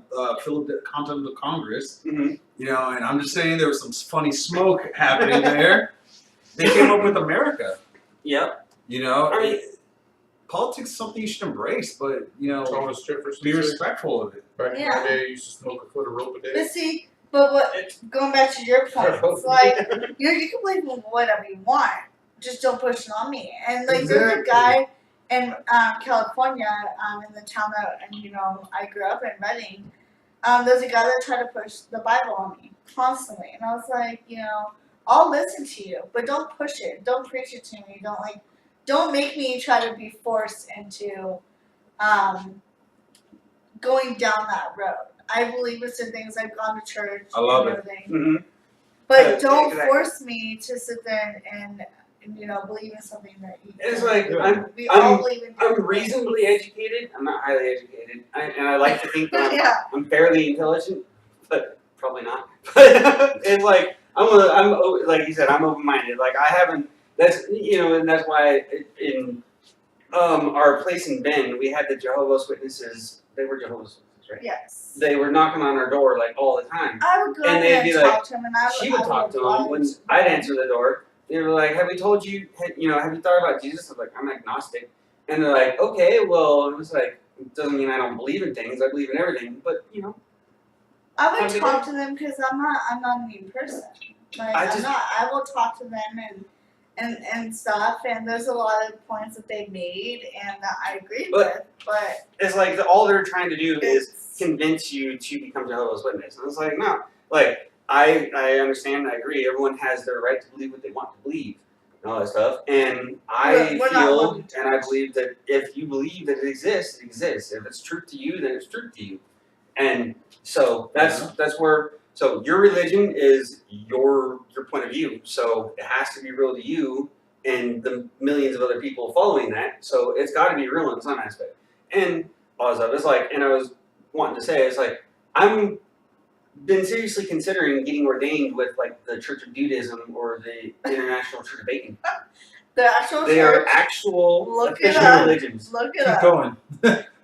Continental Congress, Mhm. you know, and I'm just saying there was some funny smoke happening there. They came up with America, Yep. you know. I mean- Politics is something you should embrace, but, you know, Thomas Jefferson be said, respectful of it. back in Yeah. my day, I used to smoke a foot of rope a But day. see, but what going back to your point, it's like you can believe in whatever you want, just don't push it on me. And like there's a Exactly. guy in California, in the town that you know I grew up in, Redding. There's a guy that tried to push the Bible on me constantly, and I was like, you know, I'll listen to you, but don't push it, don't preach it to me, don't make me try to be forced into going down that road. I believe in certain things. I've gone to church I love and it. everything. Mm-hmm. But don't exactly. force me to sit there and you know believe in something that you. It's like we all I'm believe in. I'm different reasonably educated. I'm not highly educated, and I like to think that things. Yeah. I'm fairly intelligent, but probably not. But it's like I'm like you said, I'm open-minded. Like I haven't. That's you know, and that's why in our place in Bend, we had the Jehovah's Witnesses. They were Jehovah's Witnesses, right? Yes. They were knocking on our door like all the time. I would go And in they'd there be and like- talk to him, and I would. She would I talk to oblige. them when I'd answer the door. They were like, "Have we told you? You know, have you thought about Jesus?" I was like, "I'm agnostic," and they're like, "Okay, well," it was like, it doesn't mean I don't believe in things. I believe in everything, but you know, I would Have you talk to them because I'm not a mean person. Like I will talk to them and stuff. And there's a lot of points that they made and that I agree with. But it's like all they're trying to do is it's convince you to become Jehovah's Witness, and it's like, no, like I understand, I agree. Everyone has their right to believe what they want to believe and all that stuff. And I We're not feel wanting to and I believe that if you believe that it exists, it exists. If it's truth to you, then it's truth to you. And so that's where so your religion is your point of view. So it has to be real to you and the millions of other people following that. So it's got to be real in some aspect. And all that stuff. It's like, and I was wanting to say, it's like I'm been seriously considering getting ordained with like the Church of Dudism or the International Church of Bacon. the actual They church. are actual Look it official up. religions. Look it Keep up. going.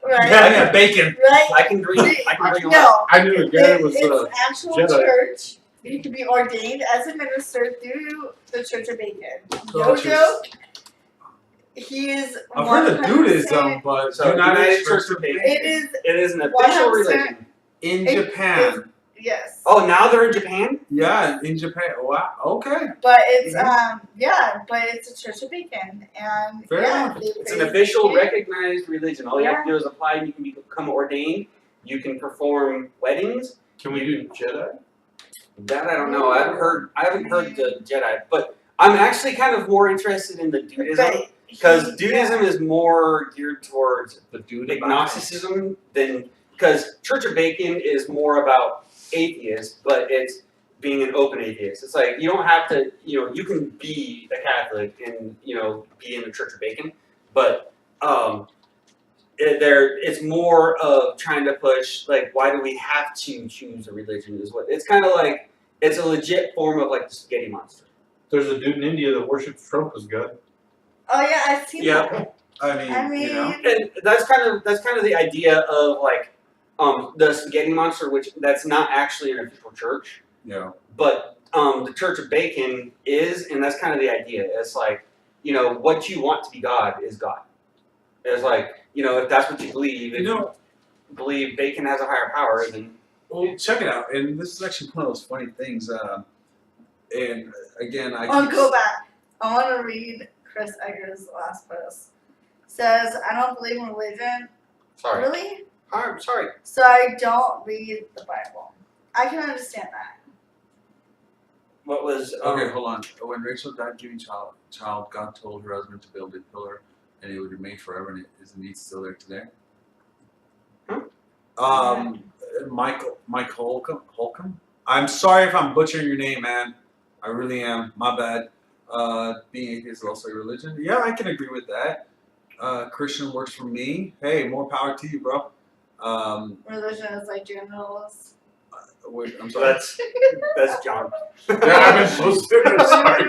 Right. I got bacon. Right. I can bring them up. No. I knew a guy that was It's actual Jedi. church. You can be ordained as a minister through the Church of Bacon. Oh, No joke. He is. I've heard of 100% Dudism, but So United Church Church of of Bacon. Bacon It is It is an official 100% religion. in It- Japan. yes. Oh, now they're in Japan? Yeah, in Japan. Wow. Okay. But it's Mm-hmm. but it's a Church of Bacon and Fair yeah, enough. they It's an praise official, Bacon. recognized religion. All you have to do is apply and you can become ordained. You can perform weddings. Can we do Jedi? That I don't know. I haven't heard the Jedi, but I'm actually kind of more interested in the Dudism because Dudism is more geared towards The dude agnosticism than because Church of Bacon is more about atheists, but it's being an open atheist. It's like you don't have to, you can be a Catholic and be in the Church of Bacon, but it's more of trying to push like why do we have to choose a religion is what it's kind of like. It's a legit form of like the spaghetti monster. There's a dude in India that worships Trump as God. Oh yeah, I've seen that. I mean, And that's kind of the idea of like the spaghetti monster, which that's not actually an official church. Yeah. But the Church of Bacon is, and that's kind of the idea. It's like, what you want to be God is God. It's like, if that's what you believe, if you believe Bacon has a higher power, then. Well, check it out. And this is actually one of those funny things. And again, I'll go back. I want to read Chris Egger's last post. Says, I don't believe in religion. Sorry. Really? I'm sorry. So I don't read the Bible. I can understand that. What was okay, hold on. When Rachel died giving child, God told her husband to build a pillar and it would remain forever, and it is indeed still there today. Mike Holcomb. I'm sorry if I'm butchering your name, man. I really am. My bad. Being atheist is also a religion. Yeah, I can agree with that. Christian works for me. Hey, more power to you, bro. Religion is like genitals. Wait, I'm sorry. That's John. Yeah, I've been so stupid. Sorry.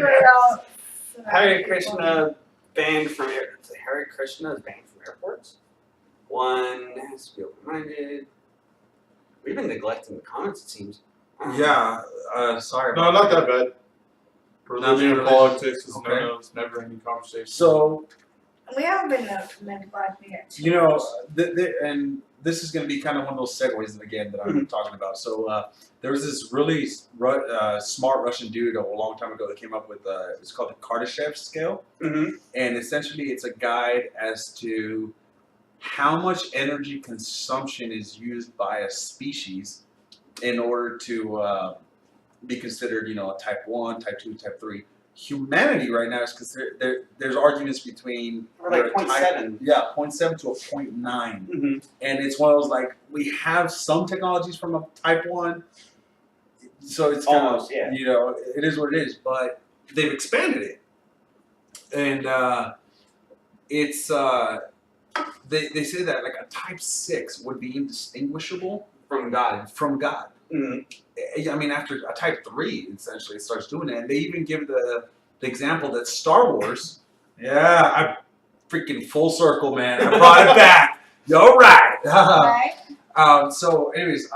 Hare Krishna banned from Hare Krishna is banned from airports. One has to be open-minded. We've been neglecting the comments, it seems. Yeah. Sorry. No, not that bad. Religion and politics is Okay. never any conversation. So, We haven't been neglecting it. too you know, much. and this is going to be kind of one of those segues again that I'm talking about. So there was this really smart Russian dude a long time ago that came up with it's called the Kardashev scale, and essentially it's a guide as to how much energy consumption is used by a species in order to be considered, a type 1, type 2, type 3. Humanity right now is considered, there's arguments between Like 0.7. Yeah, 0.7 to a 0.9. And it's one of those like, we have some technologies from a type 1, so it's kind Almost, of, yeah. it is what it is, but they've expanded it. And it's, they say that like a type 6 would be indistinguishable From God. from God. Mm-hmm. I mean, after a type 3, essentially, it starts doing that. And they even give the example that Star Wars, I freaking full circle, man. I brought it back. You're right. Right? So, anyways,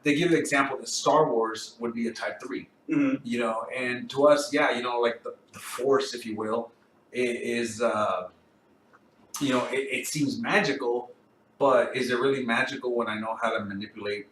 they give the example that Star Wars would be a type 3. Mm-hmm. And to us, like the Force, if you will, is, it seems magical, but is it really magical when I know how to manipulate,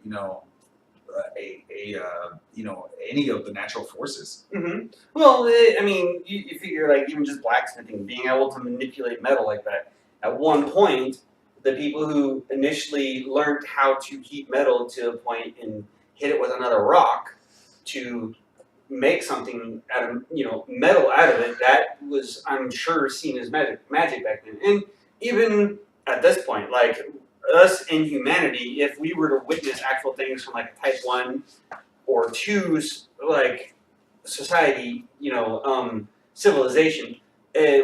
any of the natural forces? Mm-hmm. Well, I mean, you figure like even just blacksmithing, being able to manipulate metal like that. At one point, the people who initially learned how to heat metal to a point and hit it with another rock to make something out of metal out of it, that was, I'm sure, seen as magic back then. And even at this point, like us in humanity, if we were to witness actual things from like a type 1 or 2's like society, civilization, a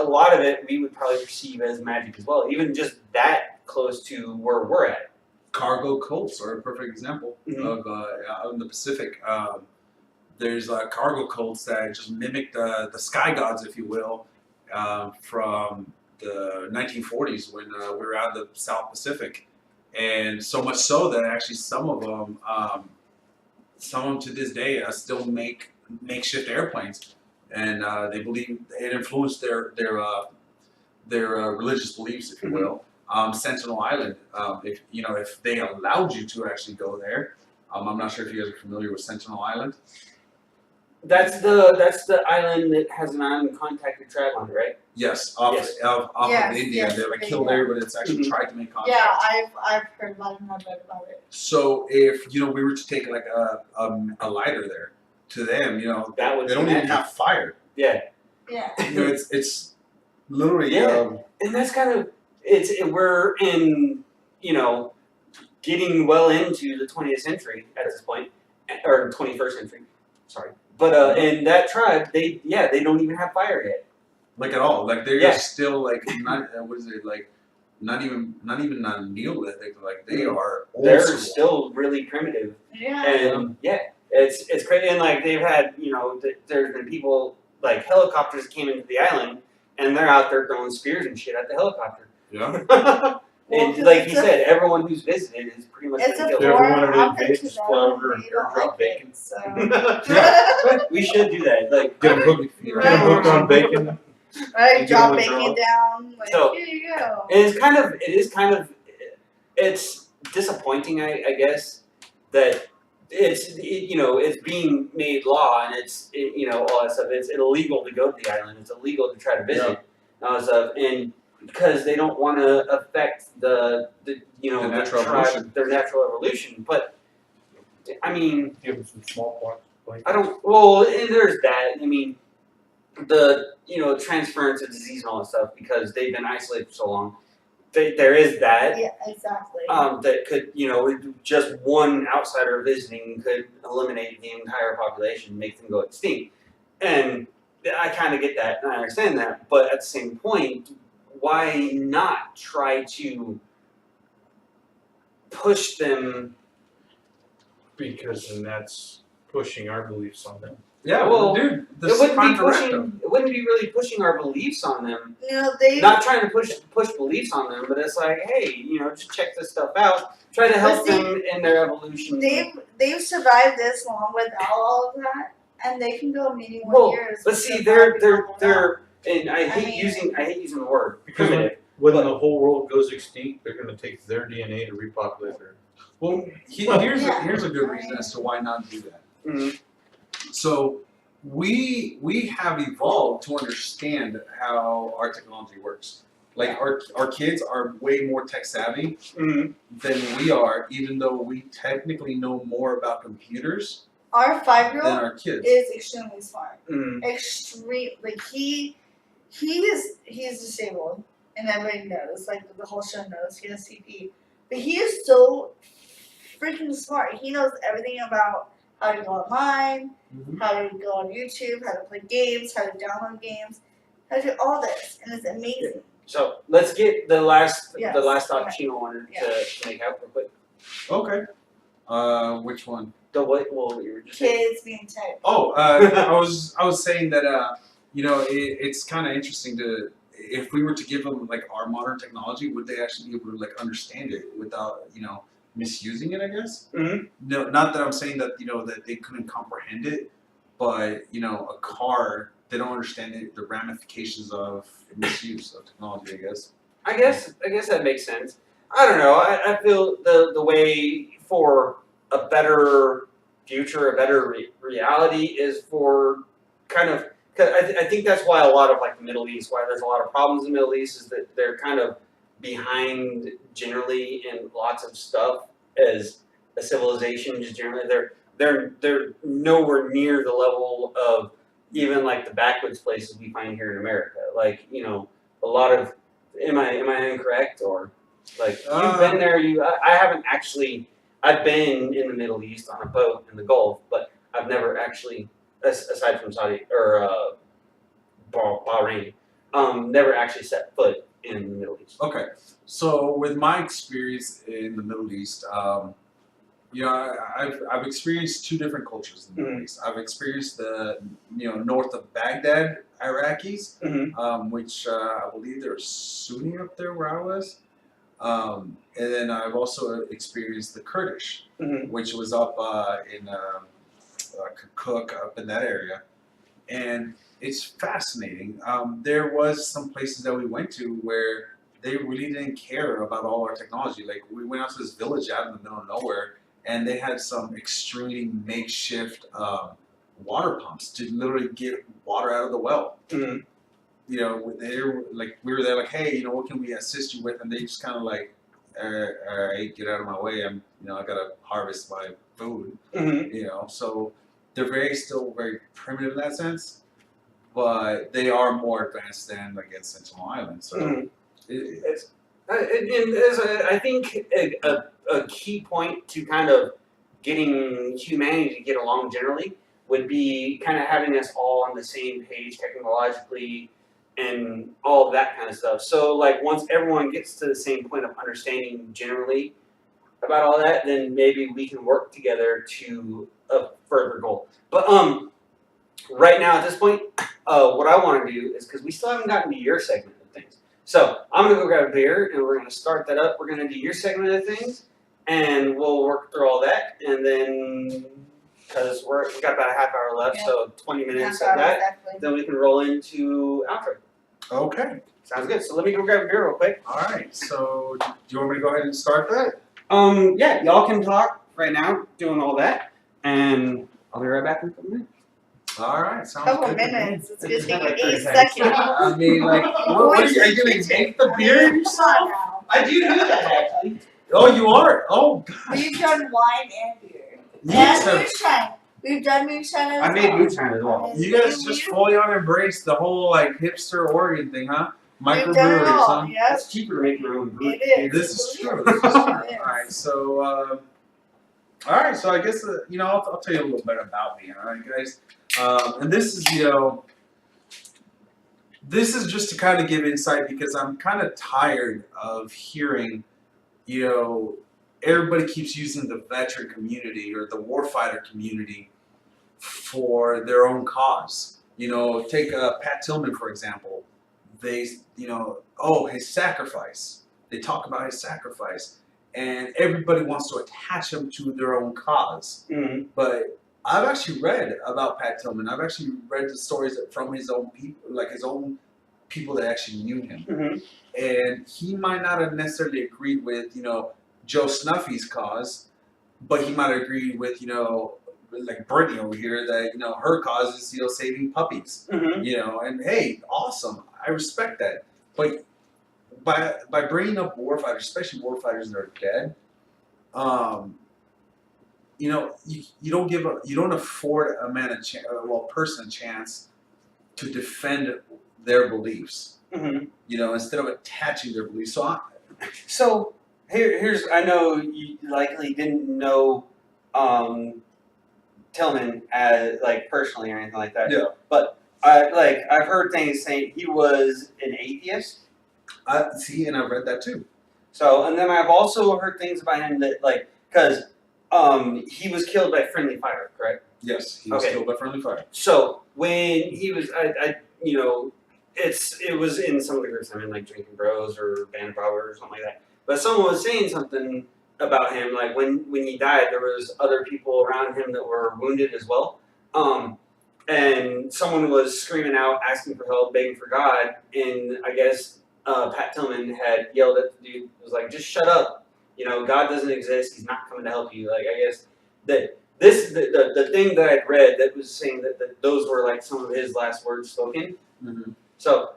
lot of it we would probably perceive as magic as well, even just that close to where we're at. Cargo cults are a perfect example of out in the Pacific. There's cargo cults that just mimic the sky gods, if you will, from the 1940s when we were out of the South Pacific, and so much so that actually some of them to this day still make makeshift airplanes, and they believe it influenced their religious beliefs, if you will. Sentinel Island, if they allowed you to actually go there, I'm not sure if you guys are familiar with Sentinel Island. That's the island that has an uncontacted tribe on it, right? Yes, off Yes. off Yes, of India. yes, They're like yeah, killed yeah. everybody that's actually Mhm. tried to make contact. Yeah, I've heard about it and I've read about it. So if we were to take like a lighter there to them, That would they be don't even magic. have fire. Yeah. Yeah. It's literally Yeah. And that's kind of we're in getting well into the 20th century at this point, or 21st century. Sorry, but in that tribe, they don't even have fire yet. like at all. Like they're Yeah. still like not what is it like not even not Neolithic. Like they are old They're school. still really primitive. Yeah. And it's crazy. And like they've had, there's been people like helicopters came into the island, and they're out there throwing spears and shit at the helicopter. Yeah. And 'cause like it's you a- said, everyone who's visited is pretty much It's been a killed. Yeah, everyone foreign who object invades to them, Flower and they don't airdrop like bacon. it, so. Yeah, we should do that. Like, Get them hooked on bacon. Right, You drop give 'em a bacon down, like, So- here you go. it's disappointing, I guess, that it's being made law and it's all that stuff. It's illegal to go to the island. It's illegal to try to visit and all that stuff. And because they don't want to affect the natural tribe, evolution. their natural evolution. But I mean, Give them some smallpox. I don't. Well, and there's that. I mean, the transference of disease and all that stuff because they've been isolated for so long. There is that. Yeah, exactly. That could just one outsider visiting could eliminate the entire population, make them go extinct, and I kind of get that and I understand that. But at the same point, why not try to push them? Because then that's pushing our beliefs on them. Yeah, Well, dude, It wouldn't be really pushing our beliefs on them. They Not trying to push beliefs on them, but it's like, hey, just check this stuff out. Try to help But see, them in their evolution. they've survived this long without all of that, and they can go many more Well, years. but see, they're, and I hate mean- using the word Because primitive. when the whole world goes extinct, they're going to take their DNA to repopulate their. Well, here's a good reason as to why not do that. Mhm. So we have evolved to understand how our technology works. Like our kids are way more tech savvy Mhm. than we are, even though we technically know more about computers Our than 5-year-old our kids. is extremely smart. Mhm. Extreme, like he's disabled, and everybody knows. Like the whole show knows he has CP, but he is so freaking smart. He knows everything about how to go online, Mhm. how to go on YouTube, how to play games, how to download games, how to do all this, and it's amazing. So let's get the last Yes, thought okay. Chino wanted Yeah. to make out real quick. Okay. Which one? The what? Well, you were just saying. Kids being tech. Oh, I was saying that it's kind of interesting to if we were to give them like our modern technology, would they actually be able to like understand it without misusing it? I guess. Mhm. No, not that I'm saying that that they couldn't comprehend it, but a car they don't understand the ramifications of misuse of technology. I guess. I guess that makes sense. I don't know. I feel the way for a better future, a better reality is for kind of. Cause I think that's why a lot of like the Middle East, why there's a lot of problems in the Middle East, is that they're kind of behind generally in lots of stuff as a civilization. Just generally, they're nowhere near the level of even like the backwoods places we find here in America. Like a lot of. Am I incorrect or like you've been there? I haven't actually. I've been in the Middle East on a boat in the Gulf, but I've never actually, aside from Saudi or Bahrain, never actually set foot in the Middle East. Okay, so with my experience in the Middle East, I've experienced two different cultures in the Middle East. I've experienced the north of Baghdad Iraqis, which I believe they're Sunni up there where I was, and then I've also experienced the Kurdish, which was up in Kirkuk, up in that area, and it's fascinating. There was some places that we went to where they really didn't care about all our technology. Like we went out to this village out in the middle of nowhere, and they had some extremely makeshift water pumps to literally get water out of the well. Mhm. You know, they're like, we were there like, hey, you know, what can we assist you with? And they just kind of like, all right, get out of my way. I gotta harvest my food. Mhm. You know, so they're still very primitive in that sense, but they are more advanced than like in Sentinel Island. So Mhm. it's And I think a key point to kind of getting humanity to get along generally would be kind of having us all on the same page technologically and all of that kind of stuff. So like once everyone gets to the same point of understanding generally about all that, then maybe we can work together to a further goal. But right now at this point, what I want to do is because we still haven't gotten to your segment of things. So I'm gonna go grab a beer and we're gonna start that up. We're gonna do your segment of things, and we'll work through all that, and then because we got about a half hour left, Yeah. so 20 minutes Half of hour, that, exactly. then we can roll into outro. okay. Sounds good. So let me go grab a beer real quick. All right. So do you want me to go ahead and start that? Yeah, y'all can talk right now, doing all that, and I'll be right back in a couple minutes. All right. Sounds Couple good. to me. minutes. It's gonna take Like you 30 8 seconds. seconds. I mean, like, what are you gonna make the beer yourself? Come on now. I do that actually. Oh, you are. Oh, We've done wine and beer. you And guys have, moonshine. We've done moonshine as I made well. moonshine as well. you guys just fully on embrace the whole like hipster Oregon thing, huh? We've done it Microbreweries, all. huh? Yes. It's cheaper to make your own brew. It is. This is true. It This is true. All is. right, so all right, so I guess I'll tell you a little bit about me, all right, guys. And this is this is just to kind of give insight because I'm kind of tired of hearing, everybody keeps using the veteran community or the warfighter community for their own cause. Take Pat Tillman for example. They, his sacrifice. They talk about his sacrifice, and everybody wants to attach him to their own cause. Mm-hmm. But I've actually read about Pat Tillman. I've actually read the stories from his own people, like his own people that actually knew him. Mm-hmm. And he might not have necessarily agreed with, Joe Snuffy's cause, but he might have agreed with, like Brittany over here, that her cause is saving puppies. Mm-hmm. And hey, awesome, I respect that. But by bringing up warfighters, especially warfighters that are dead, you don't afford a man person a chance to defend their beliefs. Mm-hmm. Instead of attaching their beliefs. So here's I know you likely didn't know Tillman as like personally or anything like that. Yeah. But I've heard things saying he was an atheist. And I've read that too. So and then I've also heard things about him that because he was killed by friendly fire, correct? Yes, he was killed by friendly fire. So when he was, it was in some of the groups I'm in, like Drinking Bros or Band of Brothers or something like that. But someone was saying something about him, like when he died, there was other people around him that were wounded as well. And someone was screaming out, asking for help, begging for God, and I guess Pat Tillman had yelled at the dude, was like, just shut up. God doesn't exist. He's not coming to help you. Like, I guess that the thing that I'd read that was saying that those were like some of his last words spoken. Mm-hmm. So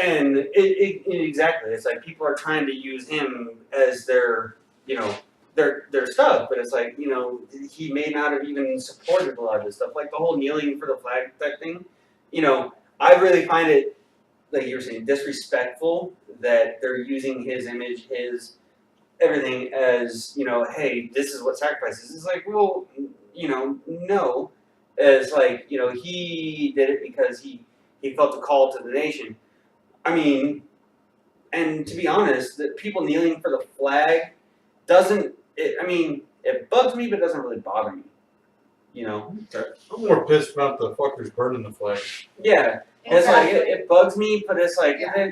and it exactly, it's like people are trying to use him as their stuff, but it's like, he may not have even supported a lot of this stuff, like the whole kneeling for the flag type thing. I really find it, like you were saying, disrespectful that they're using his image, his everything as, hey, this is what sacrifice is. It's like, well, no. As like, he did it because he felt a call to the nation. I mean, and to be honest, that people kneeling for the flag it bugs me, but it doesn't really bother me. I'm more pissed about the fuckers burning the flag. Yeah. It's like, Exactly. it bugs me, but it's like, Yeah.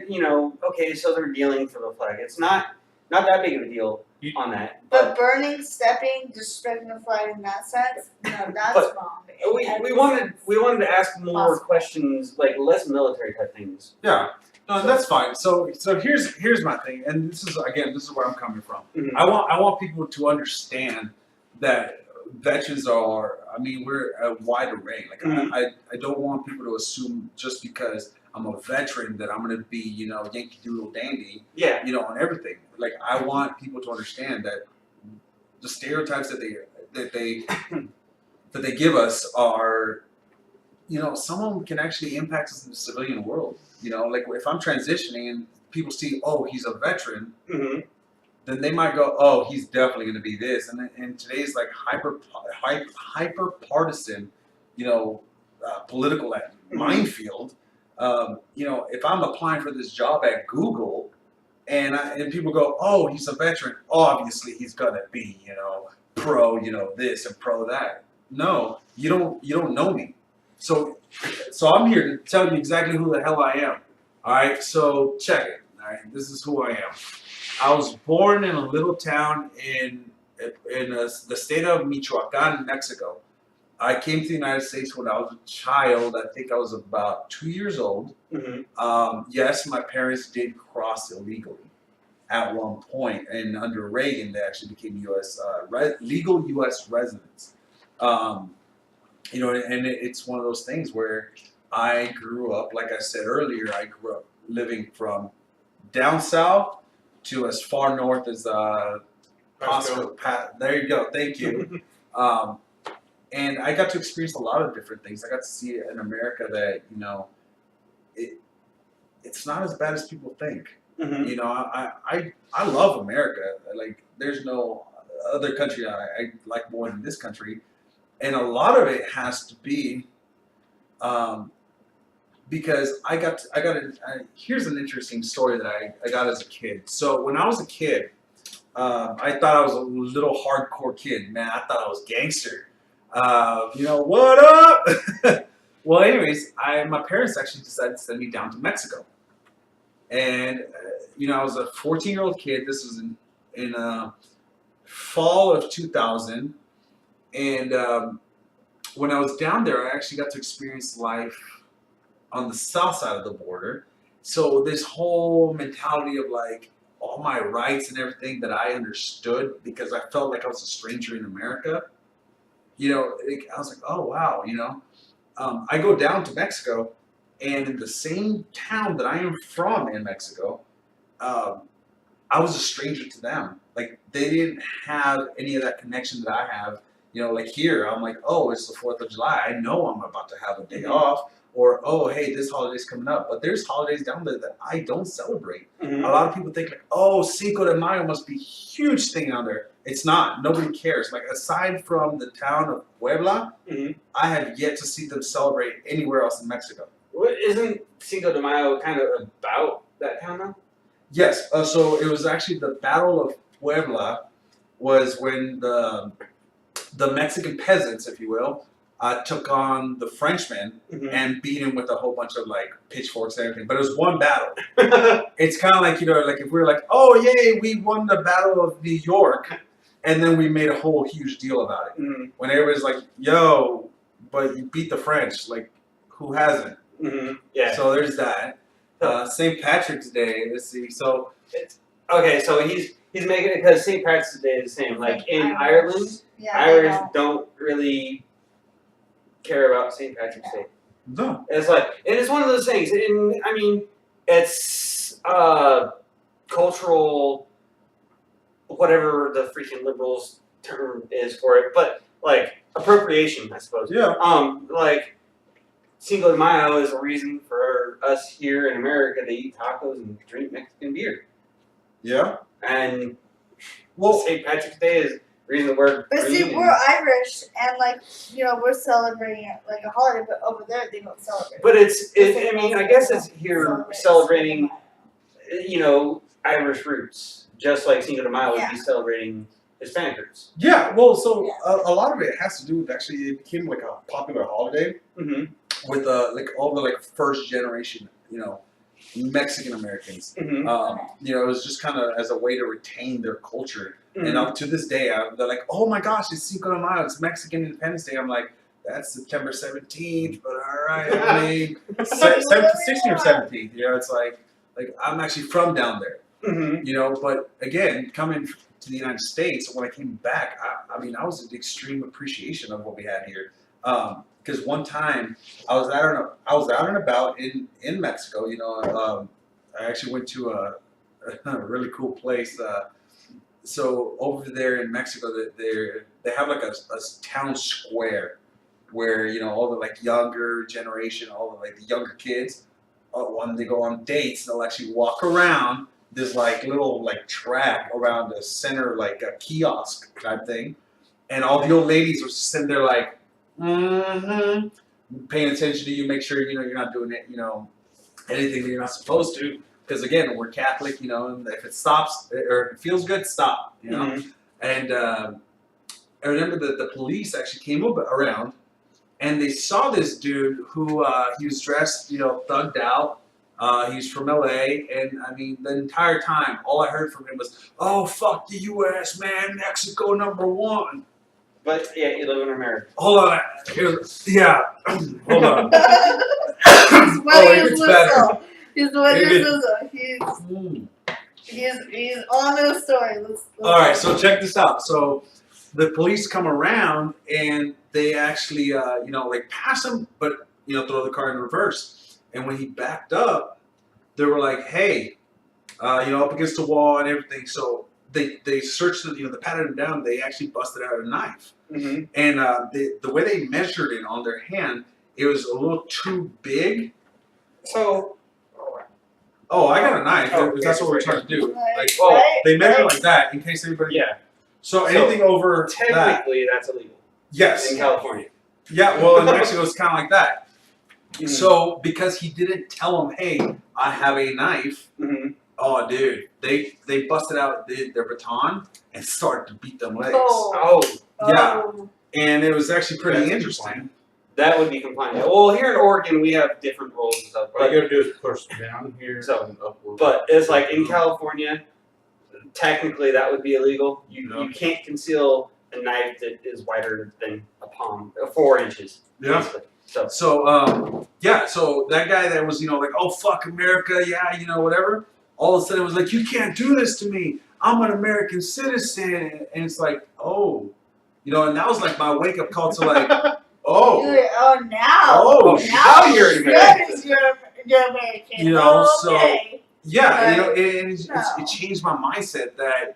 okay, so they're kneeling for the flag. It's not that big of a deal on that. But burning, stepping, disrespecting the flag in that sense, no, that's But wrong. We wanted to ask more Possible. questions, like less military type things. Yeah. No, that's fine. So here's my thing, and this is where I'm coming from. Mhm. I want people to understand that veterans are, I mean, we're a wide array. Like, I don't want people to assume just because I'm a veteran that I'm going to be, you know, Yankee Doodle Dandy, Yeah. you know, on everything. Like, I want people to understand that the stereotypes that they give us are, you know, some of them can actually impact us in the civilian world. You know, like if I'm transitioning and people see, oh, he's a veteran, then they might go, oh, he's definitely going to be this. And in today's like hyper partisan, you know, political minefield, you know, if I'm applying for this job at Google, and people go, oh, he's a veteran, obviously he's going to be, you know, pro, you know, this and pro that. No, you don't know me. So I'm here to tell you exactly who the hell I am. All right, so check it. All right, this is who I am. I was born in a little town in the state of Michoacan, Mexico. I came to the United States when I was a child. I think I was about 2 years old. Yes, my parents did cross illegally at one point, and under Reagan, they actually became legal U.S. residents. You know, and it's one of those things where I grew up, like I said earlier, I grew up living from down south to as far north as Costco. There you go. Thank you. And I got to experience a lot of different things. I got to see in America that, you know, it's not as bad as people think. You know, I love America. Like, there's no other country I like more than this country. And a lot of it has to be because here's an interesting story that I got as a kid. So when I was a kid, I thought I was a little hardcore kid. Man, I thought I was gangster. You know, what up? Well, anyways, my parents actually decided to send me down to Mexico. And, you know, I was a 14-year-old kid. This was in fall of 2000. And when I was down there, I actually got to experience life on the south side of the border. So this whole mentality of like all my rights and everything that I understood because I felt like I was a stranger in America, you know, I was like, oh, wow, you know. I go down to Mexico, and in the same town that I am from in Mexico, I was a stranger to them. Like, they didn't have any of that connection that I have. You know, like here, I'm like, oh, it's the 4th of July. I know I'm about to have a day off. Or, oh, hey, this holiday's coming up. But there's holidays down there that I don't celebrate. A lot of people think, like, oh, Cinco de Mayo must be a huge thing down there. It's not. Nobody cares. Like, aside from the town of Puebla, I have yet to see them celebrate anywhere else in Mexico. Isn't Cinco de Mayo kind of about that town, though? Yes. So it was actually the Battle of Puebla was when the Mexican peasants, if you will, took on the Frenchmen and beat him with a whole bunch of like pitchforks and everything. But it was one battle. It's kind of like, you know, like if we're like, oh, yay, we won the Battle of New York. And then we made a whole huge deal about it. When everybody's like, yo, but you beat the French. Like, who hasn't? Yeah. So there's that. St. Patrick's Day. Let's see. So okay, so he's making it because St. Patrick's Day is the same. Like in Ireland, Irish don't really care about St. Patrick's Day. no. It's like it's one of those things. And I mean, it's cultural, whatever the freaking liberals term is for it, but like appropriation, I suppose. Yeah. Like Cinco de Mayo is a reason for us here in America to eat tacos and drink Mexican beer. Yeah. And Well, St. Patrick's Day is the reason we're But see, green we're Irish, and like, you know, we're celebrating it like a holiday, but over there they don't celebrate. But I mean, I guess it's here celebrating, you know, Irish roots, just like Cinco de Mayo would be celebrating Hispanic roots. yeah. Well, so a lot of it has to do with actually it became like a popular holiday with like all the like first generation, you know, Mexican Americans. You know, it was just kind of as a way to retain their culture. And up to this day, they're like, oh my gosh, it's Cinco de Mayo, it's Mexican Independence Day. I'm like, that's September 17th, but all right, I mean, 16th or 17th. You know, it's like I'm actually from down there. You know, but again, coming to the United States, when I came back, I mean, I was in extreme appreciation of what we had here. Because one time I was out and about in Mexico. You know, I actually went to a really cool place. So over there in Mexico, they have like a town square where, you know, all the like younger generation, all the like the younger kids, when they go on dates, they'll actually walk around this like little like track around the center, like a kiosk type thing, and all the old ladies are sitting there like, paying attention to you, make sure you know you're not doing it, you know, anything that you're not supposed to. Because again, we're Catholic, you know, and if it stops or if it feels good, stop, you know. Mhm. And I remember that the police actually came around, and they saw this dude who he was dressed, you know, thugged out. He's from LA, and I mean, the entire time, all I heard from him was, "Oh, fuck the U.S., man, Mexico #1." But yeah, you live in America. Hold on, yeah, hold on. He's Oh, wetting it his gets better. whistle. He's wetting It his whistle. He's on the story. Let's All right, so check this out. So the police come around and they actually, you know, like pass him, but you know, throw the car in reverse. And when he backed up, they were like, "Hey, you know, up against the wall and everything." So they searched it, you know, they patted him down. They actually busted out a knife, Mm-hmm. and the way they measured it on their hand, it was a little too big. So, Oh, I got a knife. Oh, That's what we're trying to do. Like, oh, Right, they measure right. like that in case anybody. yeah, So anything over that. technically that's illegal Yes. in California. Yeah, well, in Mexico, it's kind of like that. Mhm. So, because he didn't tell him, "Hey, I have a knife," Mhm. oh, dude, they busted out their baton and started to beat them legs. Oh, Yeah. Oh. And it was actually pretty That's interesting. that would be compliant. Well, here in Oregon, we have different rules and stuff. All But, you gotta do is push down here So, and upward. but it's like in California, technically that would be illegal. You can't conceal a knife that is wider than a palm, 4 inches. Yeah. Basically. So, So, yeah, so that guy that was, you know, like, "Oh, fuck America, yeah, you know, whatever," all of a sudden it was like, "You can't do this to me. I'm an American citizen." And it's like, oh, you know, and that was like my wake up call to like, oh. Now. Oh, now you're an American. You're American. You know, so- Okay. Yeah, you know, Right. it changed my mindset that,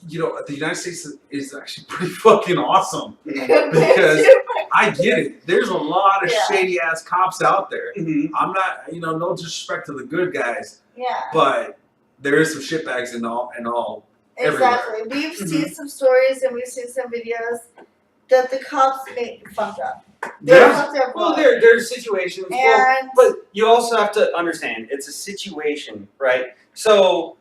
you know, the United States is actually pretty fucking awesome. Because I get it. There's a lot of Yeah. shady ass cops out there. Mhm. I'm not, you know, no disrespect to the good guys, Yeah. but there is some shitbags in all. Exactly. We've seen some stories and we've seen some videos that the cops make fucked up. They're Yeah. fucked up. well, there's situations. Well, And but you also have to understand it's a situation, right? So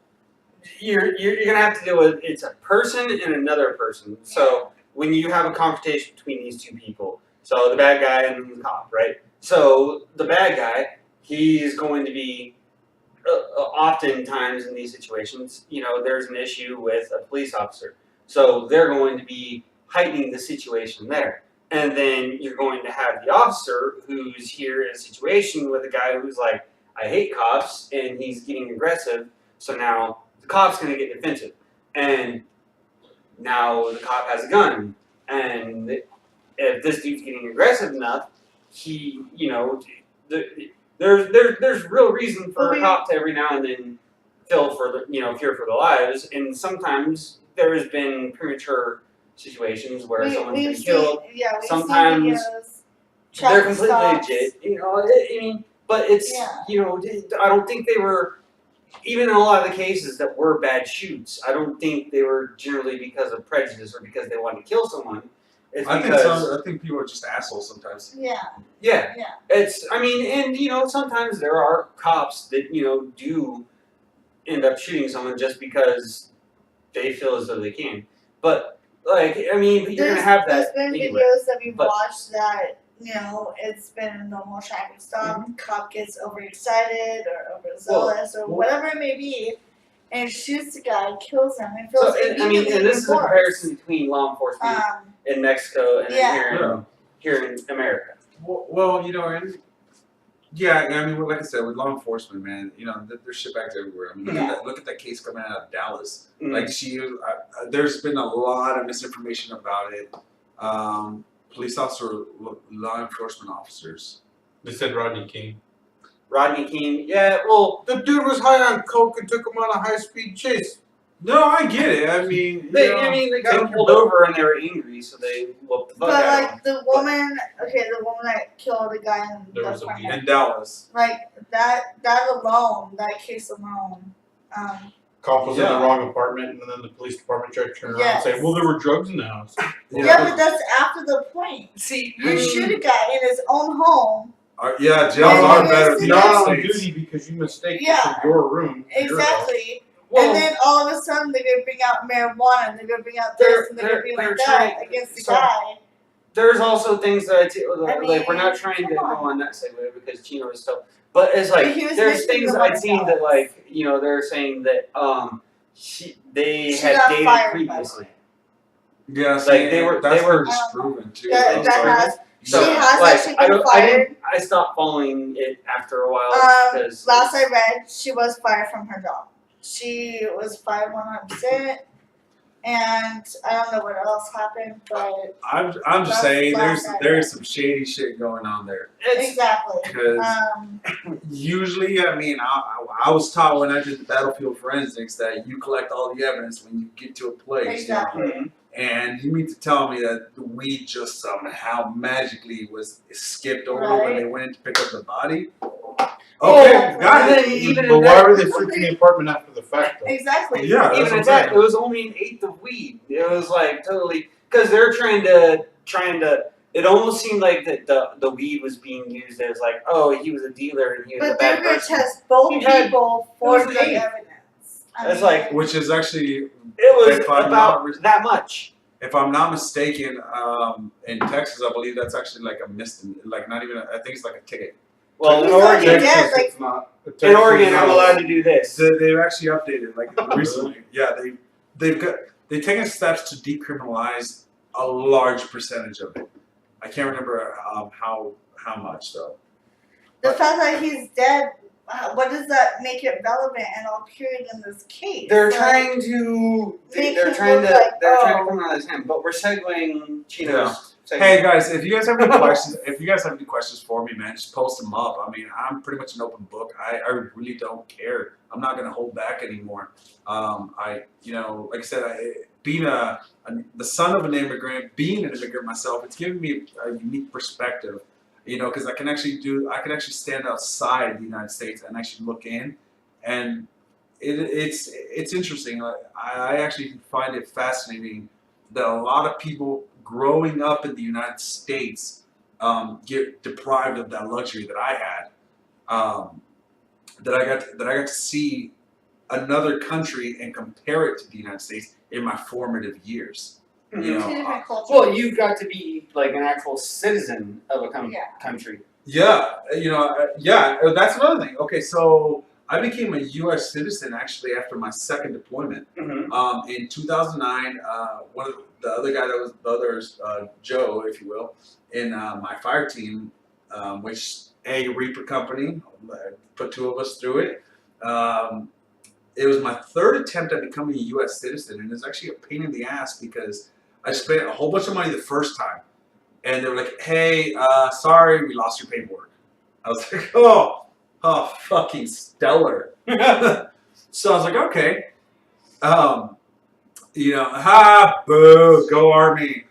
you're gonna have to deal with it's a person and another person. So when you have a confrontation between these two people, so the bad guy and the cop, right? So the bad guy, he's going to be oftentimes in these situations, you know, there's an issue with a police officer, so they're going to be heightening the situation there. And then you're going to have the officer who's here in a situation with a guy who's like, "I hate cops," and he's getting aggressive. So now the cop's going to get defensive. And now the cop has a gun. And if this dude's getting aggressive enough, he, you know, there's real reason for a cop to every now and then fear for the lives. And sometimes there has been premature situations where someone's been killed. We've Sometimes seen videos, They're traffic completely stops. legit, you know. I mean, but it's you know, I don't think they were even in a lot of the cases that were bad shoots. I don't think they were generally because of prejudice or because they wanted to kill someone. It's because I think people are just assholes sometimes. Yeah. yeah, Yeah. it's I mean, and you know, sometimes there are cops that you know do end up shooting someone just because they feel as though they can. But like, I mean, you're gonna have that There's been anyway. videos that we've But- watched that, you know, it's been a normal traffic stop, cop gets overexcited or overzealous or whatever it may be, and shoots the guy, kills him, and feels So, and, I mean, and this is a comparison between law enforcement in Mexico and Yeah. here in America. Well, you know, and Yeah, I mean, like I said, with law enforcement, man, you know, there's shitbags everywhere. I mean, Yeah. look at that case coming out of Dallas. Mm. Like, there's been a lot of misinformation about it. Police officer, law enforcement officers. They said Rodney King. Rodney King, yeah, well, The dude was high on coke and took him on a high-speed chase. No, I get it. I mean, they, you know, I mean, they got Thank him you, pulled bro. over and they were angry, so they whooped the fuck But out of him. like the woman that killed the guy in There the was a apartment, in Dallas. like that alone, that case alone, Cop was in Yeah. the wrong apartment, and then the police department tried to turn around Yes. and say, "Well, there were drugs in the house." yeah, but that's after the point. See, You shoot a guy in his own home. Yeah, jails Yeah, are yeah, better yeah. than Not the on States. duty because you mistake Yeah. it for your room. your house. Exactly. well, And then all of a sudden they're gonna bring out marijuana, they're gonna bring out They're- this, and they're gonna be they're like that trying- against the so- guy. there's also things that like we're not mean, trying to come go on. on that segue because Chino is still, but it's like But he was there's missing things the I'd one seen that Dallas. like you know they're saying that they She had got dated fired, by the previously. way. Yeah, Like, see, they were- that's they were- disproven too. That, I'm that sorry. has So she has like actually I been don't fired. I stopped following it after a while because Last I read, she was fired from her job. She was fired 100%, and I don't know what else happened, but I'm just That's saying last I there's read. some shady shit going on there. it's exactly. Because usually, I mean, I was taught when I did the battlefield forensics that you collect all the evidence when you get to a place. Exactly. You know? And you mean to tell me that the weed just somehow magically was skipped over when they went in to pick up the body? Okay, got and it. then even But at why that, were they searching the apartment after the fact, though? Exactly. Yeah, that's even what I'm at that, saying. it was only an eighth of weed. It was like totally because they're trying to. It almost seemed like that the weed was being used as like, oh, he was a dealer and he was a But they're bad gonna person. test both He had- people it for was drug late. evidence. It's like- Which is actually, It was If I'm about not- that much. if I'm not mistaken, in Texas, I believe that's actually like a misdemeanor. Like not even, I think it's like a ticket. Well, in He's already Oregon, dead, like- it's not. in Oregon, I'm allowed to do this. They've actually updated like recently. Yeah, they've taken steps to decriminalize a large percentage of it. I can't remember how much though. The fact that he's dead, what does that make it relevant and all period in this case? They're Like, trying to. Make They're him trying look to. like, They're trying oh. to criminalize him, but we're segueing Chino's. Yeah. segment. Hey guys, if you guys have any questions, for me, man, just post them up. I mean, I'm pretty much an open book. I really don't care. I'm not gonna hold back anymore. Like I said, being the son of an immigrant, being an immigrant myself, it's given me a unique perspective. Because I can actually stand outside the United States and actually look in, and it's interesting. I actually find it fascinating that a lot of people growing up in the United States get deprived of that luxury that I had. That I got to see another country and compare it to the United States in my formative years. Mhm. You Two know, different cultures. Well, you got to be like an actual citizen of a Yeah. country. yeah, that's another thing. Okay, so I became a U.S. citizen actually after my second deployment. Mm-hmm. In 2009, one of the other guy that was the others, Joe, if you will, in my fire team, which a Reaper company, put two of us through it. It was my third attempt at becoming a U.S. citizen, and it's actually a pain in the ass because I spent a whole bunch of money the first time, and they were like, "Hey, sorry, we lost your paperwork." I was like, "Oh, fucking stellar." So I was like, "Okay." Boo, go Army.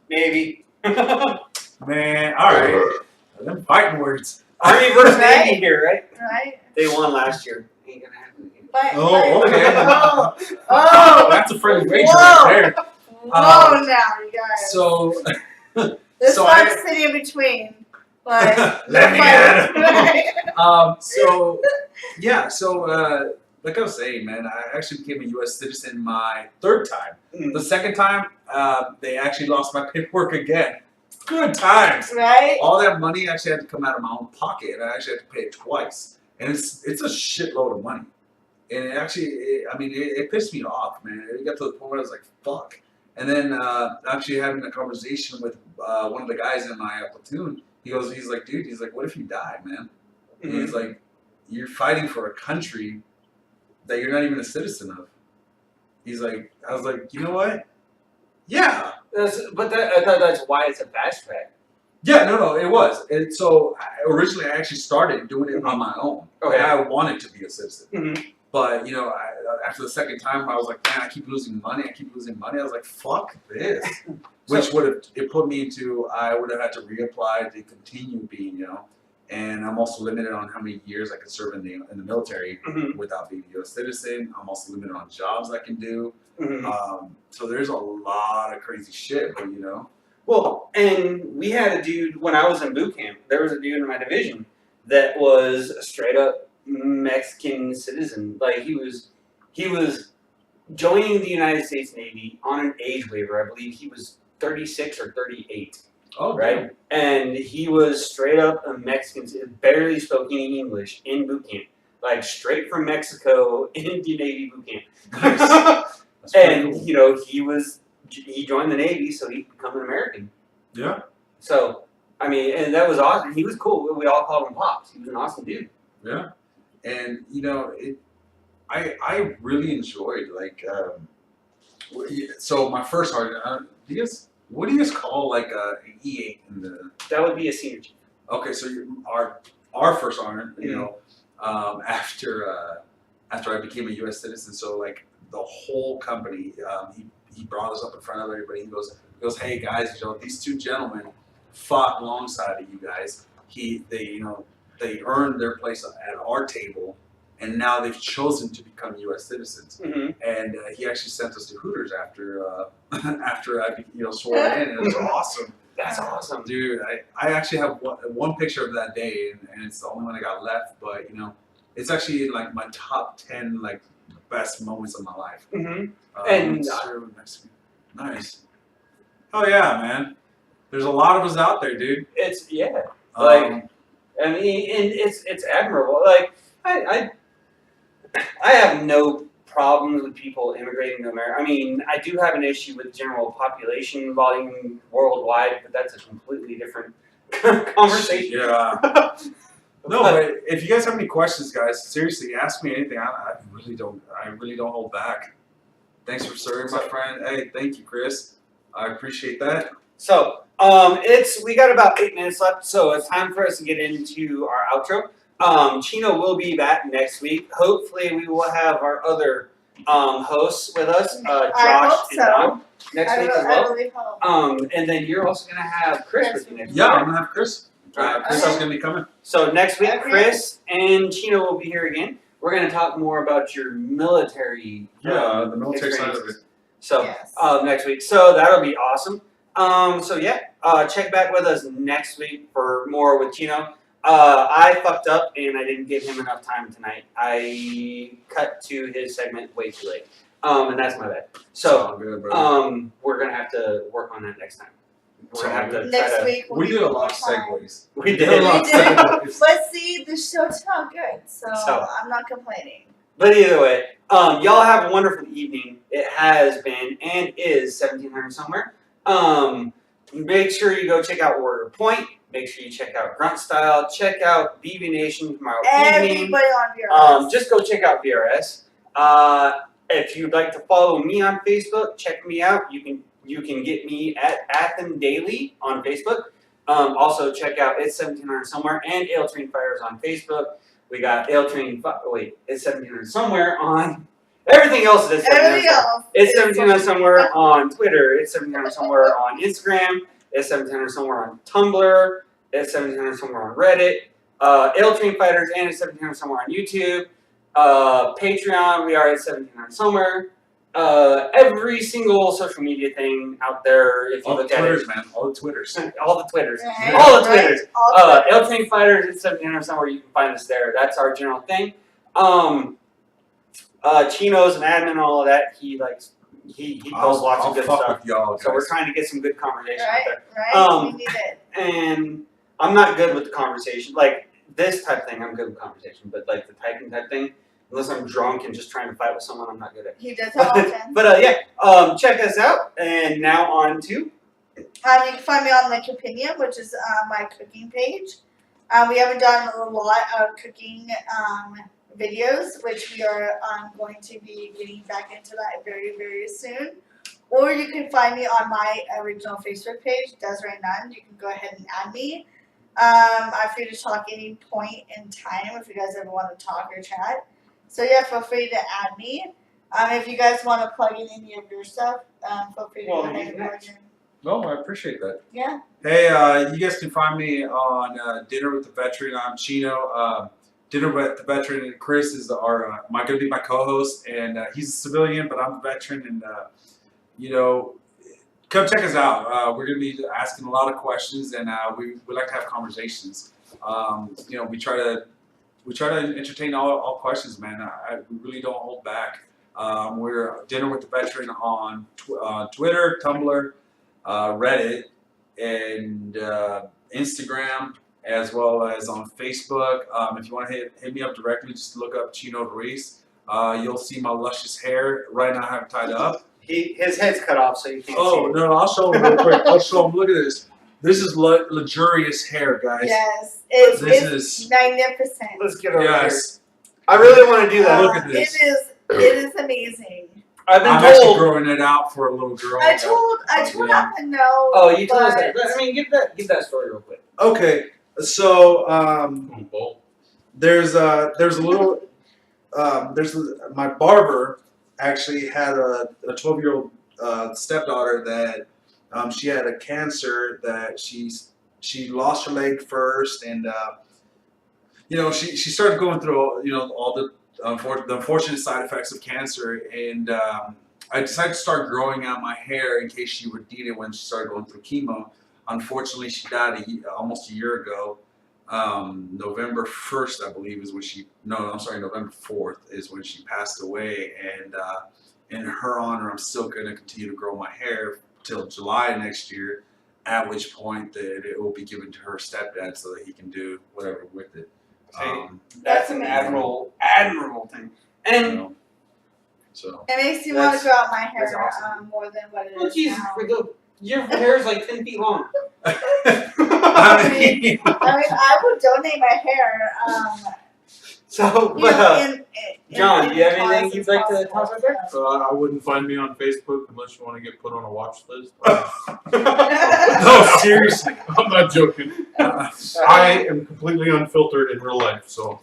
Maybe. Man, all right. Them fighting words. Army versus Navy here, right? Right? They won last year. Ain't gonna happen again. But, Oh, okay. oh, That's a friendly wager Whoa. right there. whoa now, you guys. So, this so one's I- sitting in between. But Let me but- at it. Like I was saying, man, I actually became a U.S. citizen my third time. Mm. The second time, they actually lost my paperwork again. Good times. Right? All that money actually had to come out of my own pocket, and I actually had to pay it twice. And it's a shitload of money. And it actually, it pissed me off, man. It got to the point where I was like, fuck. And then actually having a conversation with one of the guys in my platoon, he's like, dude, he's like, what if you die, man? Mhm. He's like, you're fighting for a country that you're not even a citizen of. He's like, I was like, you know what? Yeah. I thought that's why it's a fast track. Yeah, no, it was. And so originally I actually started doing it on my own. Okay. And I wanted to be a citizen. Mhm. But, you know, after the second time, I was like, man, I keep losing money. I was like, fuck this. Which it put me into, I would have had to reapply to continue being, you know. And I'm also limited on how many years I can serve in the military Mhm. without being a U.S. citizen. I'm also limited on jobs I can do. Mhm. So there's a lot of crazy shit, but you know. Well, and we had a dude when I was in boot camp. There was a dude in my division that was a straight up Mexican citizen. Like he was joining the United States Navy on an age waiver. I believe he was 36 or 38. Oh, Right? And he was straight up a Mexican, barely spoke any English in boot camp. Like straight from Mexico into Navy boot camp. Nice. That's pretty And, cool. you know, he joined the Navy so he could become an American. Yeah. So, I mean, and that was awesome. He was cool. We all called him Pops. He was an awesome dude. Yeah. And, you know, I really enjoyed, like, so my first sergeant, what do you guys call, like, an E8 in the... That would be a senior chief. Okay, so our first sergeant, you Mhm. know, after I became a U.S. citizen, so, like, the whole company, he brought us up in front of everybody. He goes, hey guys, you know, these two gentlemen fought alongside of you guys. They earned their place at our table, and now they've chosen to become U.S. citizens. Mm-hmm. And he actually sent us to Hooters after I swore in, and it was awesome. That's awesome. Dude, I actually have one picture of that day, and it's the only one I got left. But you know, it's actually in like my top 10 like best moments of my life. Mm-hmm. And nice. Oh yeah, man. There's a lot of us out there, dude. It's like I mean, and it's admirable. Like I have no problems with people immigrating to America. I mean, I do have an issue with general population volume worldwide, but that's a completely different conversation. Yeah. No, but if you guys have any questions, guys, seriously, ask me anything. I really don't hold back. Thanks for serving, my friend. Hey, thank you, Chris. I appreciate that. So, we got about 8 minutes left, so it's time for us to get into our outro. Chino will be back next week. Hopefully, we will have our other hosts with us, Josh and Don, next week as well. I really hope. And then you're also gonna have Chris with you next week. Yeah, I'm gonna have Chris. Right. Chris is gonna be coming. So next week, Okay. Chris and Chino will be here again. We're gonna talk more about your military. Yeah, the military side of it. experiences. So Yes. next week. So that'll be awesome. Check back with us next week for more with Chino. I fucked up and I didn't give him enough time tonight. I cut to his segment way too late. And that's my bad. So All good, brother. we're gonna have to work on that next time. We're gonna have to try Next to. week We did a lot of time. segues. We did a did. lot of segues. But see, the show turned out good, so I'm not complaining. But either way, y'all have a wonderful evening. It has been and is 1700 somewhere. Make sure you go check out Warrior Point. Make sure you check out Grunt Style. Check out BB Nation tomorrow evening. Everybody on VRS. Just go check out VRS. If you'd like to follow me on Facebook, check me out. You can get me at Athen Daily on Facebook. Also check out It's 1700 Somewhere and Ale Train Fires on Facebook. We got Ale Train. It's 1700 Somewhere on everything else. Is Everything else. It's 1700 Somewhere on Twitter. It's 1700 Somewhere on Instagram. It's 1700 Somewhere on Tumblr. It's 1700 Somewhere on Reddit. Ale Train Fighters and it's 1700 Somewhere on YouTube. Patreon, we are at 1700 Somewhere. Every single social media thing out there, if you All the look at Twitters, it. man. All the Twitters. All the Twitters. Right, All the right, Twitters. all Twitters. Ale Train Fighters at 1700 Somewhere. You can find us there. That's our general thing. Chino's an admin and all of that. He posts lots of good fuck stuff. with y'all, So we're guys. trying to get some good conversation out there. Right? We need it. And I'm not good with the conversation. Like this type of thing, I'm good with conversation. But like the typing type thing, unless I'm drunk and just trying to fight with someone, I'm not good at. He does have all 10. But check us out. And now on to You can find me on Like Opinion, which is my cooking page. We haven't done a lot of cooking videos, which we are going to be getting back into that very, very soon. Or you can find me on my original Facebook page, Desiree Nunn. You can go ahead and add me. I'm free to talk any point in time if you guys ever want to talk or chat. So yeah, feel free to add me. If you guys want to plug in any of your stuff, feel free to go ahead and plug in. No, I appreciate that. Yeah. Hey, you guys can find me on Dinner with the Veteran. I'm Chino. Dinner with the Veteran, and Chris is going to be my co-host, and he's a civilian, but I'm a veteran, and come check us out. We're going to be asking a lot of questions, and we like to have conversations. We try to entertain all questions, man. We really don't hold back. We're Dinner with the Veteran on Twitter, Tumblr, Reddit, and Instagram, as well as on Facebook. If you want to hit me up directly, just look up Chino Ruiz. You'll see my luscious hair. Right now I have it tied up. His head's cut off, so you can't see Oh, it. no, I'll show him real quick. I'll show him. Look at this. This is luxurious hair, guys. Yes, it's This magnificent. Let's get over Yes. here. I really want to do that. Look at this. It is amazing. I've been I'm actually told. growing it out for a little girl. I told Yeah. him no. Oh, you told us but- that. I mean, give that story real quick. Okay, so Bull. there's a little my barber actually had a 12-year-old stepdaughter that she had a cancer that she lost her leg first, and she started going through all the unfortunate side effects of cancer, and I decided to start growing out my hair in case she would need it when she started going through chemo. Unfortunately, she died almost a year ago. November 1st, I believe, is when November 4th is when she passed away. And in her honor, I'm still going to continue to grow my hair till July next year, at which point that it will be given to her stepdad so that he can do whatever with it. That's an admirable thing. And So It makes me want to grow out my hair that's awesome. more than what it oh, is Jesus, now. your hair is like 10 feet long. I mean, I would donate my hair. So, John, do you have anything you'd like to toss out there? I wouldn't find me on Facebook unless you want to get put on a watch list. no, seriously. I'm not joking. I am completely unfiltered in real life, so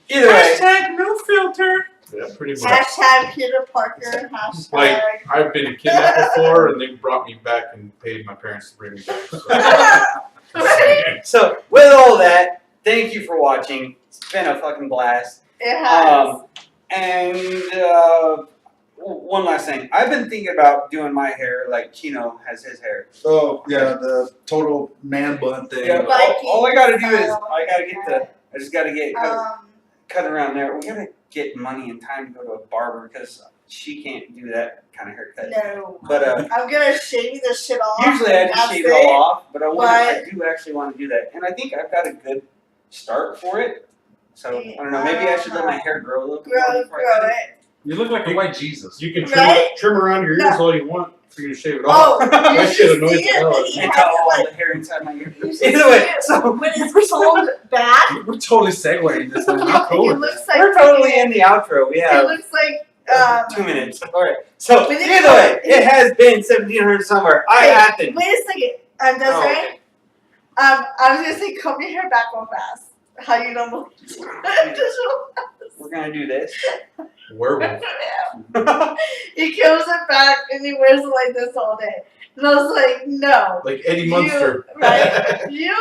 Either way, Hashtag no filter. yeah, pretty much. Hashtag Peter Parker. Hashtag. Like, I've been kidnapped before, and they brought me back and paid my parents to bring me back. so with all that, thank you for watching. It's been a fucking blast. It has. One last thing. I've been thinking about doing my hair like Chino has his hair. Oh yeah, the total man bun thing. Yeah, Viking all I gotta do is style. I just gotta get Um, cut around there. We gotta get money and time to go to a barber because she can't do that kind of haircut. no. But I'm gonna shave you the shit off. usually I just That's shave it all off. But I But- do actually want to do that, and I think I've got a good start for it. So I don't know. Maybe I should let my hair grow a little bit more Grow before I cut it. You look like a white Jesus. You can Right? trim around your ears No. all you want if you're gonna shave it Oh, off. you That shit should annoys see the it, hell out but of he me. and has cut all it, the hair inside my ear. You should Either see way, it. so when it's pulled back, We're totally segueing this. I'm not cool it with looks this. like we're totally in the outro. We It have looks like 2 minutes. All right. So But it- either way, it has been 1700 somewhere. Hey, Athens. Wait a second. Desiree. I was gonna say comb your hair back real fast. How you normally do. Just real We're gonna do this. Werewolf. fast. He combs it back and he wears it like this all day. And I was like, no. Like Eddie Munster. Right? You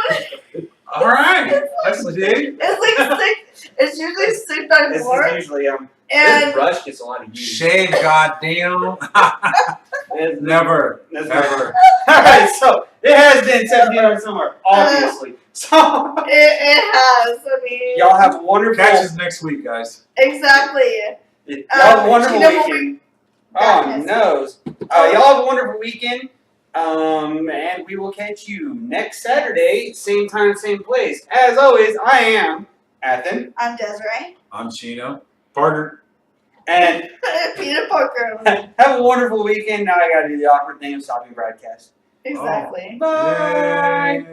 All right, that's the dig. it's like six it's usually 6 by This 4. is usually this And brush gets a lot of use. Shave, goddamn. It's- Never, that's ever. All right. So it has been 1700 somewhere, obviously. So it has. I mean y'all have a wonderful. Catch us next week, guys. exactly. Y'all have a wonderful Gina will be weekend. back Oh next noes. Y'all have a wonderful weekend. And we will catch you next Saturday, same time, same place. As always, I am Athen, I'm Desiree. I'm Chino. Partner. and Peter Parker. have a wonderful weekend. Now I gotta do the awkward thing of stopping broadcast. Exactly. Yay.